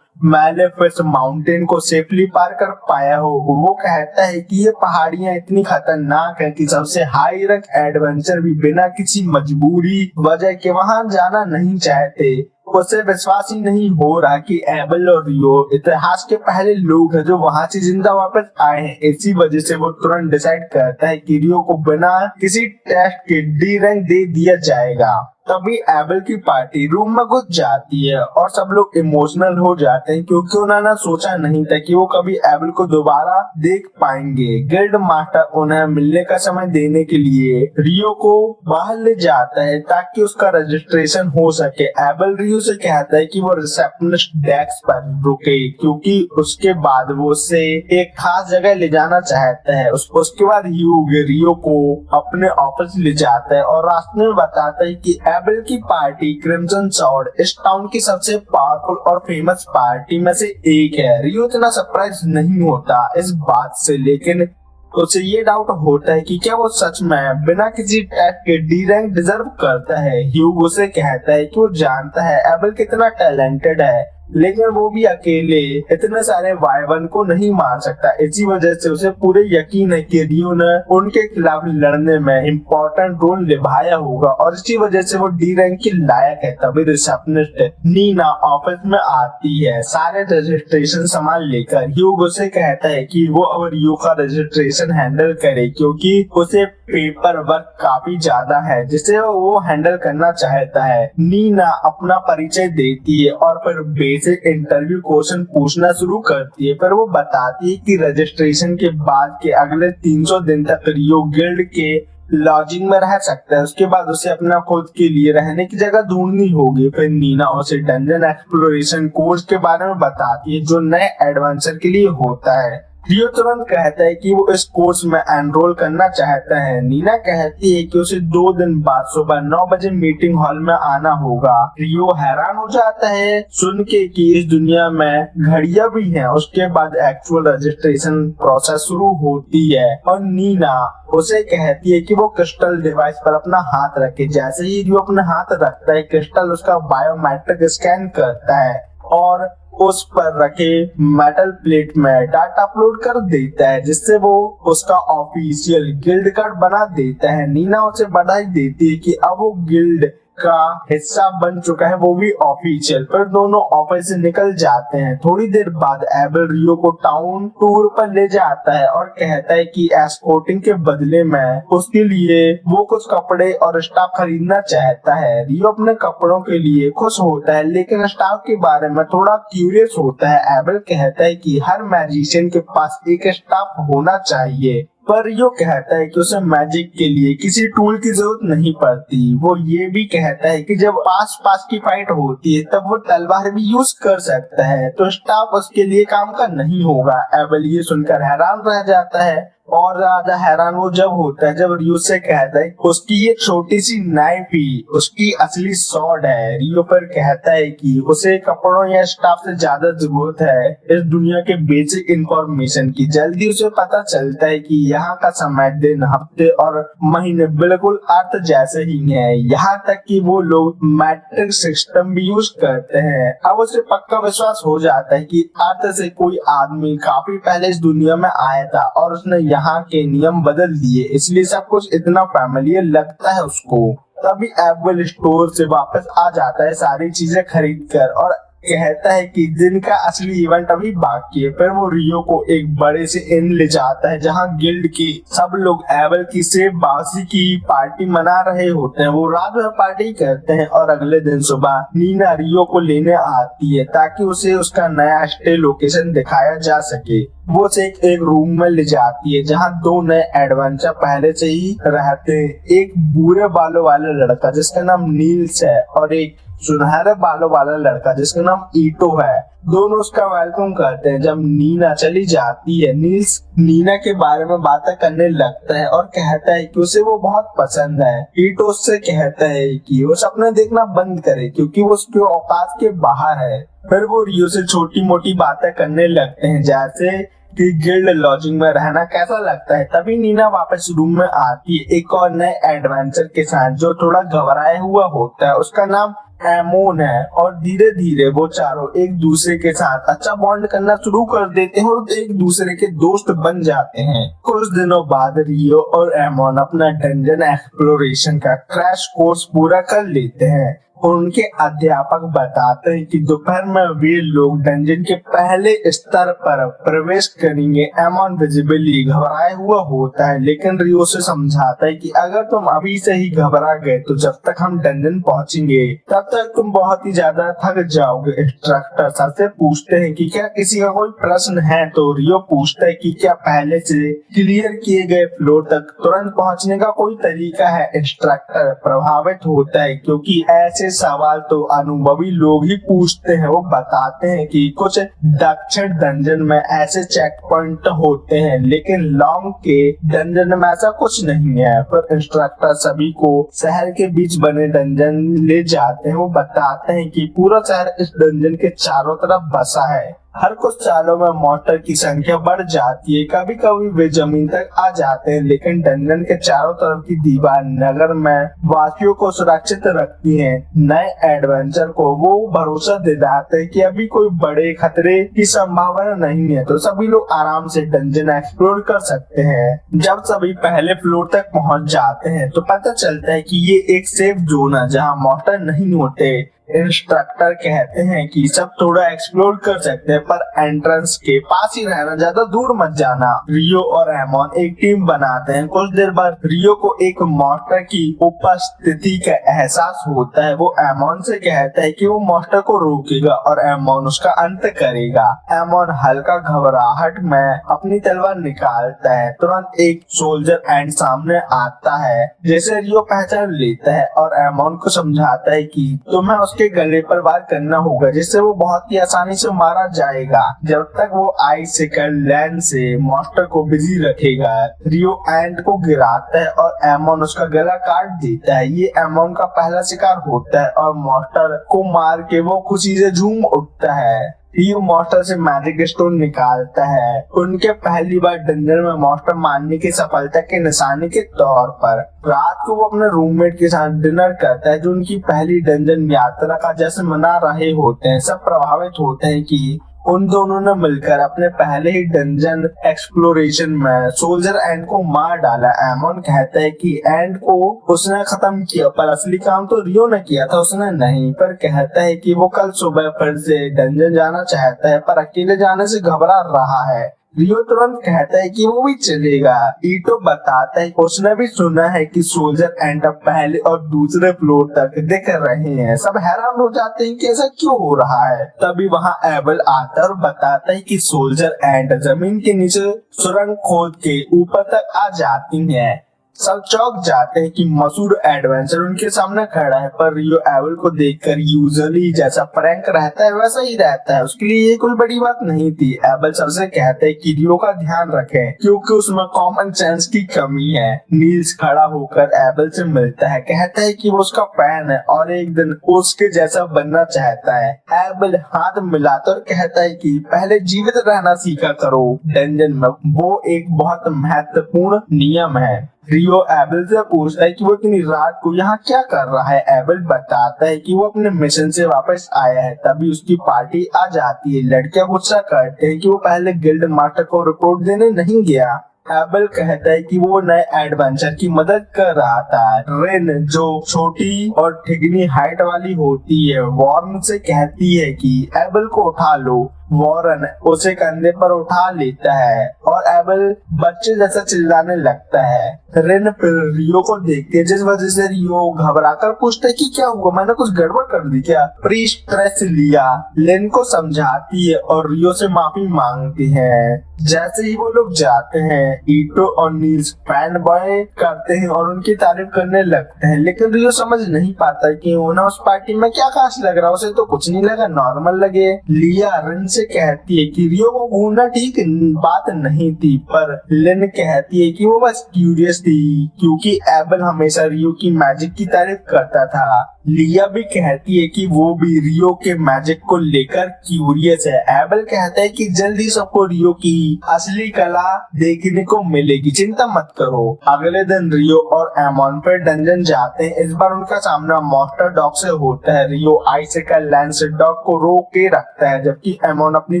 मैलेफिस माउंटेन को सेफली पार कर पाया हो। वो कहता है कि ये पहाड़ियां इतनी खतरनाक है कि सबसे हाई रैंक एडवेंचर भी बिना किसी मजबूरी वजह के वहां जाना नहीं चाहते। उसे विश्वास ही नहीं हो रहा कि एबल और रियो इतिहास के पहले लोग हैं जो वहां से जिंदा वापस आए हैं। इसी वजह से वो तुरंत डिसाइड करता है कि रियो को बिना किसी टेस्ट के डी रैंक दे दिया जाएगा। तभी एबल की पार्टी रूम में घुस जाती है और सब लोग इमोशनल हो जाते हैं क्योंकि उन्होंने सोचा नहीं था कि वो कभी एबल को दोबारा देख पाएंगे। गिल्ड मास्टर उन्हें मिलने का समय देने के लिए रियो को बाहर ले जाता है ताकि उसका रजिस्ट्रेशन हो सके। एबल रियो से कहता है कि वो रिसेप्शनिस्ट डेस्क पर रुके क्योंकि उसके बाद वो उसे एक खास जगह ले जाना चाहता है। उसके बाद ह्यूग रियो को अपने ऑफिस ले जाता है और रास्ते में बताता है कि एबल की पार्टी क्रिम्सन सॉर्ड इस टाउन की सबसे पावरफुल और फेमस पार्टी में से एक है। रियो इतना सरप्राइज नहीं होता इस बात से, लेकिन उसे ये डाउट होता है कि क्या वो सच में बिना किसी टेस्ट के डी रैंक डिजर्व करता है। ह्यूग उसे कहता है कि वो जानता है एबल कितना टैलेंटेड है, लेकिन वो भी अकेले इतने सारे वाइवन को नहीं मार सकता। इसी वजह से उसे पूरे यकीन है कि रियो ने उनके खिलाफ लड़ने में इम्पोर्टेंट रोल निभाया होगा और इसी वजह से वो डी रैंक के लायक है। तभी रिसेप्शनिस्ट नीना ऑफिस में आती है सारे रजिस्ट्रेशन सामान लेकर। ह्यूग उसे कहता है कि वो अब रियो का रजिस्ट्रेशन हैंडल करे क्योंकि उसे पेपर वर्क काफी ज्यादा है जिसे वो हैंडल करना चाहता है। नीना अपना परिचय देती है और फिर बेसिक इंटरव्यू क्वेश्चन पूछना शुरू करती है। फिर वो बताती है कि रजिस्ट्रेशन के बाद के अगले 300 दिन तक रियो गिल्ड के लॉजिंग में रह सकता है। उसके बाद उसे अपना खुद के लिए रहने की जगह ढूंढनी होगी। फिर नीना उसे डंजन एक्सप्लोरेशन कोर्स के बारे में बताती है जो नए एडवेंचर के लिए होता है। रियो तुरंत कहता है कि वो इस कोर्स में एनरोल करना चाहता है। नीना कहती है कि उसे 2 दिन बाद सुबह 9 बजे मीटिंग हॉल में आना होगा। रियो हैरान हो जाता है सुन के कि इस दुनिया में घड़ियां भी हैं। उसके बाद एक्चुअल रजिस्ट्रेशन प्रोसेस शुरू होती है और नीना उसे कहती है कि वो क्रिस्टल डिवाइस पर अपना हाथ रखे। जैसे ही रियो अपना हाथ रखता है, क्रिस्टल उसका बायोमेट्रिक स्कैन करता है और उस पर रखे मेटल प्लेट में डाटा अपलोड कर देता है जिससे वो उसका ऑफिशियल गिल्ड कार्ड बना देता है। नीना उसे बधाई देती है कि अब वो गिल्ड का हिस्सा बन चुका है, वो भी ऑफिशियल। फिर दोनों ऑफिस से निकल जाते हैं। थोड़ी देर बाद एबल रियो को टाउन टूर पर ले जाता है और कहता है कि एस्कॉर्टिंग के बदले में उसके लिए वो कुछ कपड़े और स्टाफ खरीदना चाहता है। रियो अपने कपड़ों के लिए खुश होता है, लेकिन स्टाफ के बारे में थोड़ा क्यूरियस होता है। एबल कहता है कि हर मैजिशियन के पास एक स्टाफ होना चाहिए, पर रियो कहता है कि उसे मैजिक के लिए किसी टूल की जरूरत नहीं पड़ती। वो ये भी कहता है कि जब पास की फाइट होती है तब वो तलवार भी यूज कर सकता है, तो स्टाफ उसके लिए काम का नहीं होगा। एबल ये सुनकर हैरान रह जाता है, और ज्यादा हैरान वो जब होता है जब रियो से कहता है उसकी ये छोटी सी नाइफ ही उसकी असली सॉर्ड है। रियो पर कहता है कि उसे कपड़ों या स्टाफ से ज्यादा जरूरत है इस दुनिया के बेसिक इंफॉर्मेशन की। जल्दी उसे पता चलता है कि यहाँ का समय, दिन, हफ्ते और महीने बिल्कुल अर्थ जैसे ही है, यहाँ तक कि वो लोग मैट्रिक सिस्टम भी यूज करते हैं। अब उसे पक्का विश्वास हो जाता है कि अर्थ से कोई आदमी काफी पहले इस दुनिया में आया था और उसने यहाँ के नियम बदल दिए, इसलिए सब कुछ इतना फैमिलियर लगता है उसको। तभी एबल स्टोर से वापस आ जाता है सारी चीजें खरीद कर, और कहता है कि दिन का असली इवेंट अभी बाकी है। फिर वो रियो को एक बड़े से इन ले जाता है जहाँ गिल्ड के सब लोग एबल की सेब बासी की पार्टी मना रहे होते हैं। वो रात भर पार्टी करते हैं और अगले दिन सुबह नीना रियो को लेने आती है ताकि उसे उसका नया स्टे लोकेशन दिखाया जा सके। वो उसे एक रूम में ले जाती है जहाँ दो नए एडवेंचर पहले से ही रहते हैं, एक भूरे बालों वाला लड़का जिसका नाम नील्स है और एक सुनहरे बालों वाला लड़का जिसका नाम ईटो है। दोनों उसका वेलकम करते हैं। जब नीना चली जाती है, नील्स नीना के बारे में बातें करने लगता है और कहता है कि उसे वो बहुत पसंद है। ईटो उससे कहता है कि वो सपने देखना बंद करे क्योंकि वो उसके औकात के बाहर है। फिर वो रियो से छोटी मोटी बातें करने लगते हैं, जैसे कि गिल्ड लॉजिंग में रहना कैसा लगता है। तभी नीना वापस रूम में आती है एक और नए एडवेंचर के साथ जो थोड़ा घबराया हुआ होता है। उसका नाम एमोन है, और धीरे धीरे वो चारों एक दूसरे के साथ अच्छा बॉन्ड करना शुरू कर देते हैं और एक दूसरे के दोस्त बन जाते हैं। कुछ दिनों बाद रियो और एमोन अपना डंजन एक्सप्लोरेशन का क्रैश कोर्स पूरा कर लेते हैं। उनके अध्यापक बताते हैं कि दोपहर में वे लोग डंजन के पहले स्तर पर प्रवेश करेंगे। एमोन विजिबली घबराया हुआ होता है, लेकिन रियो से समझाता है कि अगर तुम अभी से ही घबरा गए तो जब तक हम डंजन पहुंचेंगे तब तक तुम बहुत ही ज्यादा थक जाओगे। इंस्ट्रक्टर सबसे पूछते हैं कि क्या किसी का कोई प्रश्न है, तो रियो पूछता है कि क्या पहले से क्लियर किए गए फ्लोर तक तुरंत पहुंचने का कोई तरीका है। इंस्ट्रक्टर प्रभावित होता है क्योंकि ऐसे सवाल तो अनुभवी लोग ही पूछते हैं। वो बताते हैं कि कुछ दक्षिण डंजन में ऐसे चेक पॉइंट होते हैं, लेकिन लॉन्ग के डंजन में ऐसा कुछ नहीं है। फिर इंस्ट्रक्टर सभी को शहर के बीच बने डंजन ले जाते हैं। वो बताते हैं कि पूरा शहर इस डंजन के चारों तरफ बसा है। हर कुछ सालों में मॉन्स्टर की संख्या बढ़ जाती है, कभी कभी वे जमीन तक आ जाते हैं, लेकिन डंजन के चारों तरफ की दीवार नगर में वासियों को सुरक्षित रखती है। नए एडवेंचर को वो भरोसा दिलाते हैं कि अभी कोई बड़े खतरे की संभावना नहीं है, तो सभी लोग आराम से डंजन एक्सप्लोर कर सकते हैं। जब सभी पहले फ्लोर तक पहुंच जाते हैं तो पता चलता है कि ये एक सेफ जोन है जहां मॉन्स्टर नहीं होते। इंस्ट्रक्टर कहते हैं कि सब थोड़ा एक्सप्लोर कर सकते हैं, पर एंट्रेंस के पास ही रहना, ज्यादा दूर मत जाना। रियो और एमोन एक टीम बनाते हैं। कुछ देर बाद रियो को एक मॉन्स्टर की उपस्थिति का एहसास होता है। वो एमोन से कहता है कि वो मॉन्स्टर को रोकेगा और एमोन उसका अंत करेगा। एमोन हल्का घबराहट में अपनी तलवार निकालता है। तुरंत एक सोल्जर एंड सामने आता है जैसे रियो पहचान लेता है और एमोन को समझाता है कि तुम्हें उसके गले पर वार करना होगा, जिससे वो बहुत ही आसानी से मारा जाएगा। जब तक वो आइसिकल लैंड से मॉन्स्टर को बिजी रखेगा। रियो एंड को गिराता है और एमोन उसका गला काट देता है। ये एमोन का पहला शिकार होता है और मॉन्स्टर को मार के वो खुशी से झूम उठता है। रियो मॉन्स्टर से मैजिक स्टोन निकालता है, उनके पहली बार डंजन में मॉन्स्टर मारने की सफलता के निशानी के तौर पर। रात को वो अपने रूममेट के साथ डिनर करता है जो उनकी पहली डंजन यात्रा का जश्न मना रहे होते हैं। सब प्रभावित होते हैं कि उन दोनों ने मिलकर अपने पहले ही डंजन एक्सप्लोरेशन में सोल्जर एंड को मार डाला। एमन कहता है कि एंड को उसने खत्म किया, पर असली काम तो रियो ने किया था, उसने नहीं। पर कहता है कि वो कल सुबह फिर से डंजन जाना चाहता है, पर अकेले जाने से घबरा रहा है। रियो तुरंत कहता है कि वो भी चलेगा। ईटो बताता है उसने भी सुना है कि सोल्जर एंड अब पहले और दूसरे फ्लोर तक दिख रहे हैं। सब हैरान हो जाते हैं कि ऐसा क्यों हो रहा है। तभी वहाँ एबल आता है और बताता है कि सोल्जर एंड जमीन के नीचे सुरंग खोद के ऊपर तक आ जाती हैं। सब चौंक जाते हैं कि मसूर एडवेंचर उनके सामने खड़ा है, पर रियो एबल को देखकर यूजुअली जैसा प्रैंक रहता है वैसा ही रहता है। उसके लिए ये कोई बड़ी बात नहीं थी। एबल सबसे कहते हैं कि रियो का ध्यान रखें क्योंकि उसमें कॉमन सेंस की कमी है। नील्स खड़ा होकर एबल से मिलता है, कहता है कि वो उसका फैन है और एक दिन उसके जैसा बनना चाहता है। एबल हाथ मिलाता और कहता है कि पहले जीवित रहना सीखा करो, डंजन में वो एक बहुत महत्वपूर्ण नियम है। रियो एबल से पूछता है कि वो इतनी रात को यहाँ क्या कर रहा है। एबल बताता है कि वो अपने मिशन से वापस आया है। तभी उसकी पार्टी आ जाती है। लड़कियां गुस्सा करते हैं कि वो पहले गिल्ड मास्टर को रिपोर्ट देने नहीं गया। एबल कहता है कि वो नए एडवेंचर की मदद कर रहा था। रेन जो छोटी और ठिगनी हाइट वाली होती है, वॉर्न से कहती है कि एबल को उठा लो। वॉरन उसे कंधे पर उठा लेता है और एबल बच्चे जैसा चिल्लाने लगता है। रेन फिर रियो को देखती है, जिस वजह से रियो घबराकर पूछता है कि क्या हुआ, मैंने कुछ गड़बड़ कर दी क्या। प्रीस्ट स्ट्रेस लिया लेन को समझाती है और रियो से माफी मांगती है। जैसे ही वो लोग जाते हैं, ईटो और नील्स फैन बॉय करते हैं और उनकी तारीफ करने लगते हैं, लेकिन रियो समझ नहीं पाता कि उन्हें उस पार्टी में क्या खास लग रहा है। उसे तो कुछ नहीं लगा, नॉर्मल लगे। लिया रेन से कहती है कि रियो को घूमना ठीक बात नहीं थी, पर लेन कहती है कि वो बस क्यूरियस थी क्योंकि एबल हमेशा रियो की मैजिक की तारीफ करता था। लिया भी कहती है कि वो भी रियो के मैजिक को लेकर क्यूरियस है। एबल कहता है कि जल्दी सबको रियो की असली कला देखने को मिलेगी, चिंता मत करो। अगले दिन रियो और एमन पर डंजन जाते हैं। इस बार उनका सामना मॉन्स्टर डॉग से होता है। रियो आइसिकल लेंस से डॉग को रोक के रखता है, जबकि एमन अपनी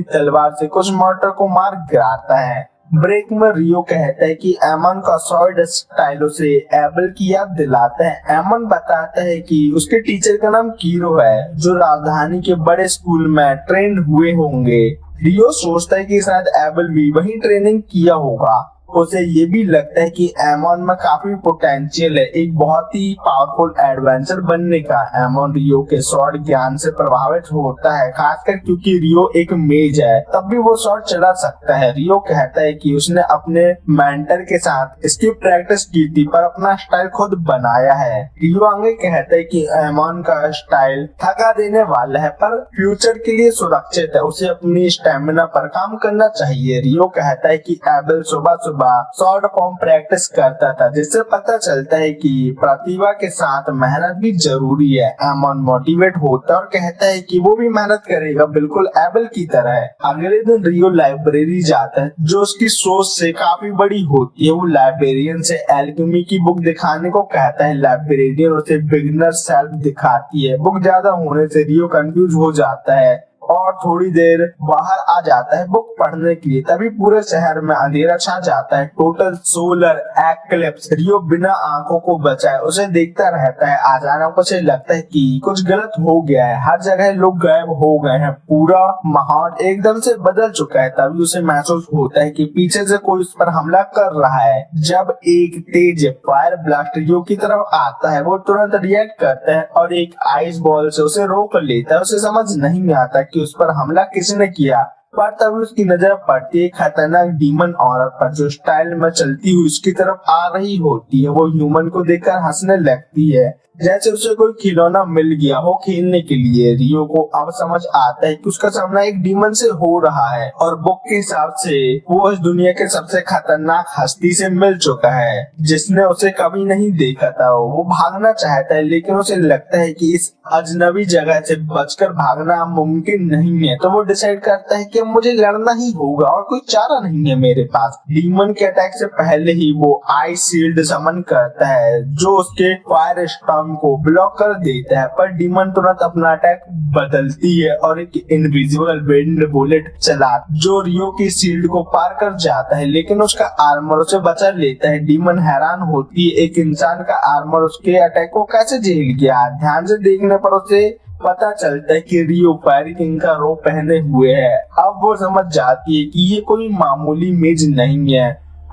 तलवार से कुछ मॉन्स्टर को मार गिराता है। ब्रेक में रियो कहता है कि एमन का स्वॉर्ड स्टाइलो से एबल की याद दिलाता है। एमन बताता है कि उसके टीचर का नाम कीरो है, जो राजधानी के बड़े स्कूल में ट्रेंड हुए होंगे। रियो सोचता है कि शायद एबल भी वही ट्रेनिंग किया होगा। उसे ये भी लगता है कि एमन में काफी पोटेंशियल है एक बहुत ही पावरफुल एडवेंचर बनने का। एमन रियो के स्वॉर्ड ज्ञान से प्रभावित होता है, खासकर क्योंकि रियो एक मेज है, तब भी वो स्वॉर्ड चला सकता है। रियो कहता है कि उसने अपने मेंटर के साथ इसकी प्रैक्टिस की थी, पर अपना स्टाइल खुद बनाया है। रियो आगे कहता है कि एमन का स्टाइल थका देने वाला है, पर फ्यूचर के लिए सुरक्षित है, उसे अपनी स्टेमिना पर काम करना चाहिए। रियो कहता है कि एबल सुबह सुबह शॉर्ट फॉर्म प्रैक्टिस करता था, जिससे पता चलता है कि प्रतिभा के साथ मेहनत भी जरूरी है। एमन मोटिवेट होता है और कहता है कि वो भी मेहनत करेगा, बिल्कुल एबल की तरह। अगले दिन रियो लाइब्रेरी जाता है, जो उसकी सोच से काफी बड़ी होती है। वो लाइब्रेरियन से एल्केमी की बुक दिखाने को कहता है। लाइब्रेरियन उसे बिगिनर सेल्फ दिखाती है। बुक ज्यादा होने से रियो कंफ्यूज हो जाता है और थोड़ी देर बाहर आ जाता है बुक पढ़ने के लिए। तभी पूरे शहर में अंधेरा छा जाता है, टोटल सोलर एक्लिप्स। रियो बिना आंखों को बचाए उसे देखता रहता है। अचानक उसे लगता है कि कुछ गलत हो गया है, हर जगह लोग गायब हो गए हैं, पूरा माहौल एकदम से बदल चुका है। तभी उसे महसूस होता है कि पीछे से कोई उस पर हमला कर रहा है। जब एक तेज फायर ब्लास्ट रियो की तरफ आता है, वो तुरंत रिएक्ट करता है और एक आइस बॉल से उसे रोक लेता है। उसे समझ नहीं आता कि उस पर हमला किसने किया, पर तभी उसकी नजर पड़ती है खतरनाक डीमन औरत पर, जो स्टाइल में चलती हुई उसकी तरफ आ रही होती है। वो ह्यूमन को देखकर हंसने लगती है, जैसे उसे कोई खिलौना मिल गया हो खेलने के लिए। रियो को अब समझ आता है कि उसका सामना एक डीमन से हो रहा है और बुक के हिसाब से वो इस दुनिया के सबसे खतरनाक हस्ती से मिल चुका है, जिसने उसे कभी नहीं देखा था। वो भागना चाहता है, लेकिन उसे लगता है कि इस अजनबी जगह से बचकर भागना मुमकिन नहीं है। तो वो डिसाइड करता है कि मुझे लड़ना ही होगा और कोई चारा नहीं है मेरे पास। डीमन के अटैक से पहले ही वो आइस शील्ड समन करता है, जो उसके फायर स्टॉर्म डॉर्म को ब्लॉक कर देता है, पर डीमन तुरंत अपना अटैक बदलती है और एक इनविजिबल विंड बुलेट चला जो रियो की शील्ड को पार कर जाता है, लेकिन उसका आर्मर उसे बचा लेता है। डीमन हैरान होती है एक इंसान का आर्मर उसके अटैक को कैसे झेल गया। ध्यान से देखने पर उसे पता चलता है कि रियो फायर किंग का रोब पहने हुए है। अब वो समझ जाती है कि ये कोई मामूली मेज नहीं है।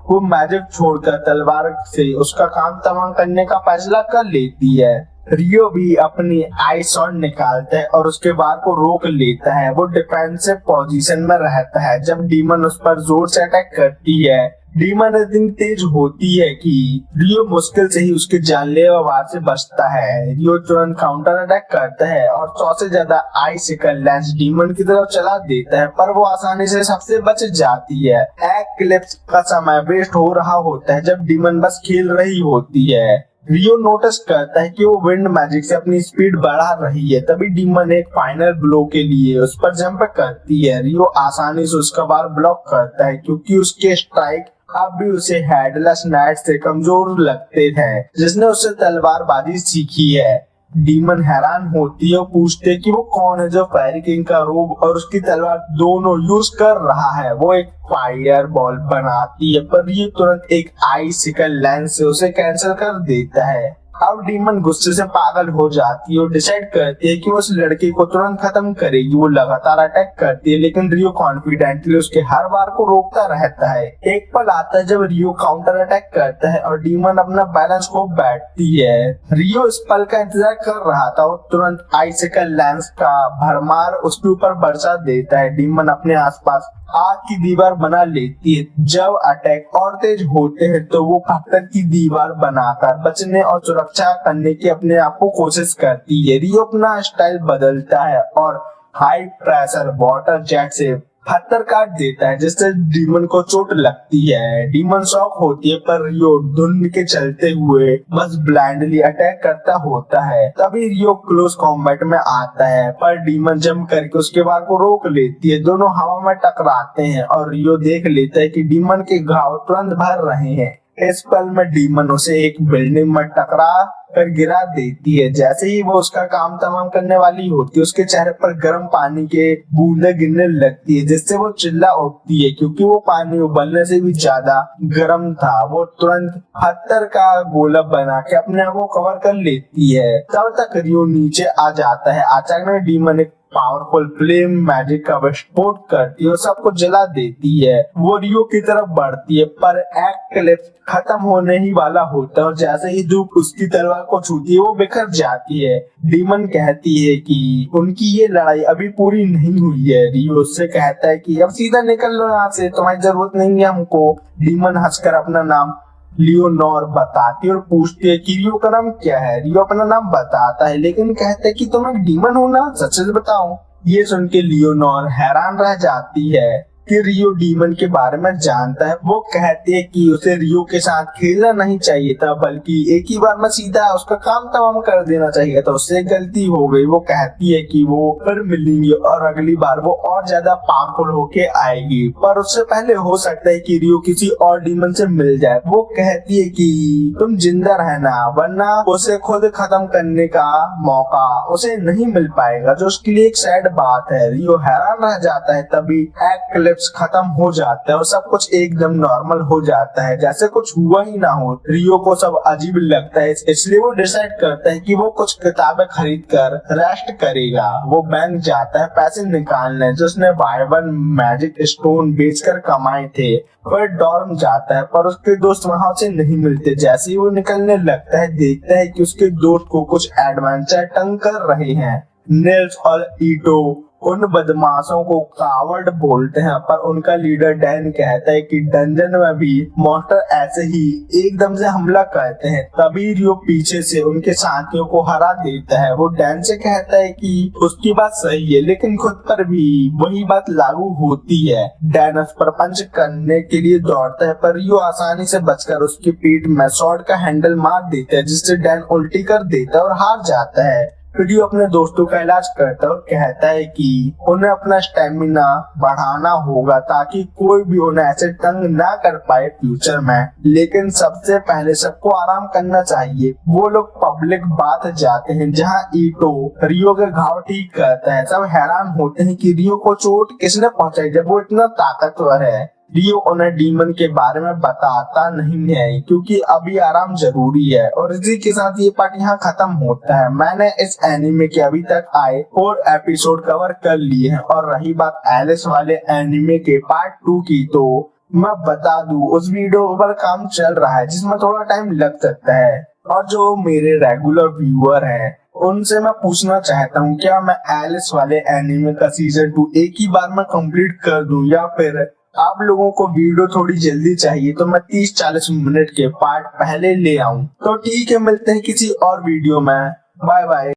वो मैजिक छोड़कर तलवार से उसका काम तमाम करने का फैसला कर लेती है। रियो भी अपनी आई शॉट निकालता है और उसके वार को रोक लेता है। वो डिफेंसिव पोजीशन में रहता है जब डीमन उस पर जोर से अटैक करती है। डीमन इतनी तेज होती है कि रियो मुश्किल से ही उसके जानलेवा वार से बचता है। रियो तुरंत काउंटर अटैक करता है और 100 से ज्यादा आइसिकल लैंस डीमन की तरफ चला देता है, पर वो आसानी से सबसे बच जाती है। एक्लिप्स का समय वेस्ट हो रहा होता है जब डीमन बस खेल रही होती है। रियो नोटिस करता है कि वो विंड मैजिक से अपनी स्पीड बढ़ा रही है। तभी डीमन एक फाइनल ब्लो के लिए उस पर जंप करती है। रियो आसानी से उसका वार ब्लॉक करता है क्योंकि उसके स्ट्राइक अब भी उसे हेडलेस नाइट से कमजोर लगते थे जिसने उससे तलवारबाजी सीखी है। डीमन हैरान होती है और पूछते है कि वो कौन है जो फायर किंग का रोब और उसकी तलवार दोनों यूज कर रहा है। वो एक फायर बॉल बनाती है, पर ये तुरंत एक आइसिकल लेंस से उसे कैंसिल कर देता है। अब डीमन गुस्से से पागल हो जाती है और डिसाइड करती है कि वो उस लड़के को तुरंत खत्म करेगी। वो लगातार अटैक करती है, लेकिन रियो कॉन्फिडेंटली उसके हर बार को रोकता रहता है। एक पल आता है जब रियो काउंटर अटैक करता है और डीमन अपना बैलेंस खो बैठती है। रियो इस पल का इंतजार कर रहा था और तुरंत आइसिकल लेंस का भरमार उसके ऊपर बरसा देता है। डीमन अपने आसपास आग की दीवार बना लेती है। जब अटैक और तेज होते हैं तो वो पत्थर की दीवार बनाकर बचने और सुरक्षा करने की अपने आप को कोशिश करती है। रियो अपना स्टाइल बदलता है और हाई प्रेशर वाटर जेट से पत्थर काट देता है जिससे डीमन को चोट लगती है। डीमन शॉक होती है, पर रियो धुंध के चलते हुए बस ब्लाइंडली अटैक करता होता है। तभी रियो क्लोज कॉम्बैट में आता है, पर डीमन जंप करके उसके वार को रोक लेती है। दोनों हवा में टकराते हैं और रियो देख लेता है कि डीमन के घाव तुरंत भर रहे हैं। इस पल में डीमन उसे एक बिल्डिंग में टकरा कर गिरा देती है। जैसे ही वो उसका काम तमाम करने वाली होती है, उसके चेहरे पर गर्म पानी के बूंदे गिरने लगती है जिससे वो चिल्ला उठती है क्योंकि वो पानी उबलने से भी ज्यादा गर्म था। वो तुरंत पत्थर का गोला बना के अपने आप को कवर कर लेती है। तब तक रियो नीचे आ जाता है। अचानक डीमन एक पावरफुल फ्लेम मैजिक का विस्फोट करती है और सबको जला देती है। वो रियो की तरफ बढ़ती है, पर एक्लिप्स खत्म होने ही वाला होता है और जैसे ही धूप उसकी तलवार को छूती है वो बिखर जाती है। डीमन कहती है कि उनकी ये लड़ाई अभी पूरी नहीं हुई है। रियो उससे कहता है कि अब सीधा निकल लो यहाँ से, तुम्हारी जरूरत नहीं है हमको। डीमन हंसकर अपना नाम लियोनोर बताती है और पूछती है कि रियो का नाम क्या है। रियो अपना नाम बताता है, लेकिन कहता है कि तुम एक डीमन हो ना, सच सच बताओ। ये सुन के लियोनोर हैरान रह जाती है कि रियो डीमन के बारे में जानता है। वो कहती है कि उसे रियो के साथ खेलना नहीं चाहिए था, बल्कि एक ही बार में सीधा उसका काम तमाम कर देना चाहिए था। उससे गलती हो गई। वो कहती है कि वो फिर मिलेंगे और अगली बार वो और ज्यादा पावरफुल होके आएगी, पर उससे पहले हो सकता है कि रियो किसी और डीमन से मिल जाए। वो कहती है कि तुम जिंदा रहना, वरना उसे खुद खत्म करने का मौका उसे नहीं मिल पाएगा, जो उसके लिए एक सैड बात है। रियो हैरान रह जाता है। तभी एक्लिप्स खत्म हो जाता है और सब कुछ एकदम नॉर्मल हो जाता है, जैसे कुछ हुआ ही ना हो। रियो को सब अजीब लगता है, इसलिए वो डिसाइड करता है कि वो कुछ किताबें खरीद कर रेस्ट करेगा। वो बैंक जाता है पैसे निकालने जो उसने वाइबन मैजिक स्टोन बेचकर कमाए थे। वह डॉर्म जाता है, पर उसके दोस्त वहाँ से नहीं मिलते। जैसे ही वो निकलने लगता है, देखता है कि उसके दोस्त को कुछ एडवेंचर तंग कर रहे हैं। नेल्स और ईटो उन बदमाशों को कावर्ड बोलते हैं, पर उनका लीडर डैन कहता है कि डंजन में भी मॉन्स्टर ऐसे ही एकदम से हमला करते हैं। तभी रियो पीछे से उनके साथियों को हरा देता है। वो डैन से कहता है कि उसकी बात सही है, लेकिन खुद पर भी वही बात लागू होती है। डैन उस पर पंच करने के लिए दौड़ता है, पर रियो आसानी से बचकर उसकी पीठ में स्वॉर्ड का हैंडल मार देता है, जिससे डैन उल्टी कर देता है और हार जाता है। रियो अपने दोस्तों का इलाज करता है और कहता है कि उन्हें अपना स्टेमिना बढ़ाना होगा ताकि कोई भी उन्हें ऐसे तंग ना कर पाए फ्यूचर में। लेकिन सबसे पहले सबको आराम करना चाहिए। वो लोग पब्लिक बाथ जाते हैं जहाँ ईटो रियो के घाव ठीक करता है। सब हैरान होते हैं कि रियो को चोट किसने पहुंचाई जब वो इतना ताकतवर है। रियो उन्हें डीमन के बारे में बताता नहीं है क्योंकि अभी आराम जरूरी है। और इसी के साथ ये पार्ट यहाँ खत्म होता है। मैंने इस एनिमे के अभी तक आए 4 एपिसोड कवर कर लिए हैं। और रही बात एलिस वाले एनिमे के पार्ट 2 की, तो मैं बता दूं उस वीडियो पर काम चल रहा है जिसमें थोड़ा टाइम लग सकता है। और जो मेरे रेगुलर व्यूअर हैं उनसे मैं पूछना चाहता हूँ, क्या मैं एलिस वाले एनिमे का सीजन 2 एक ही बार में कंप्लीट कर दूं या फिर आप लोगों को वीडियो थोड़ी जल्दी चाहिए तो मैं 30-40 मिनट के पार्ट पहले ले आऊं। तो ठीक है, मिलते हैं किसी और वीडियो में। Bye bye.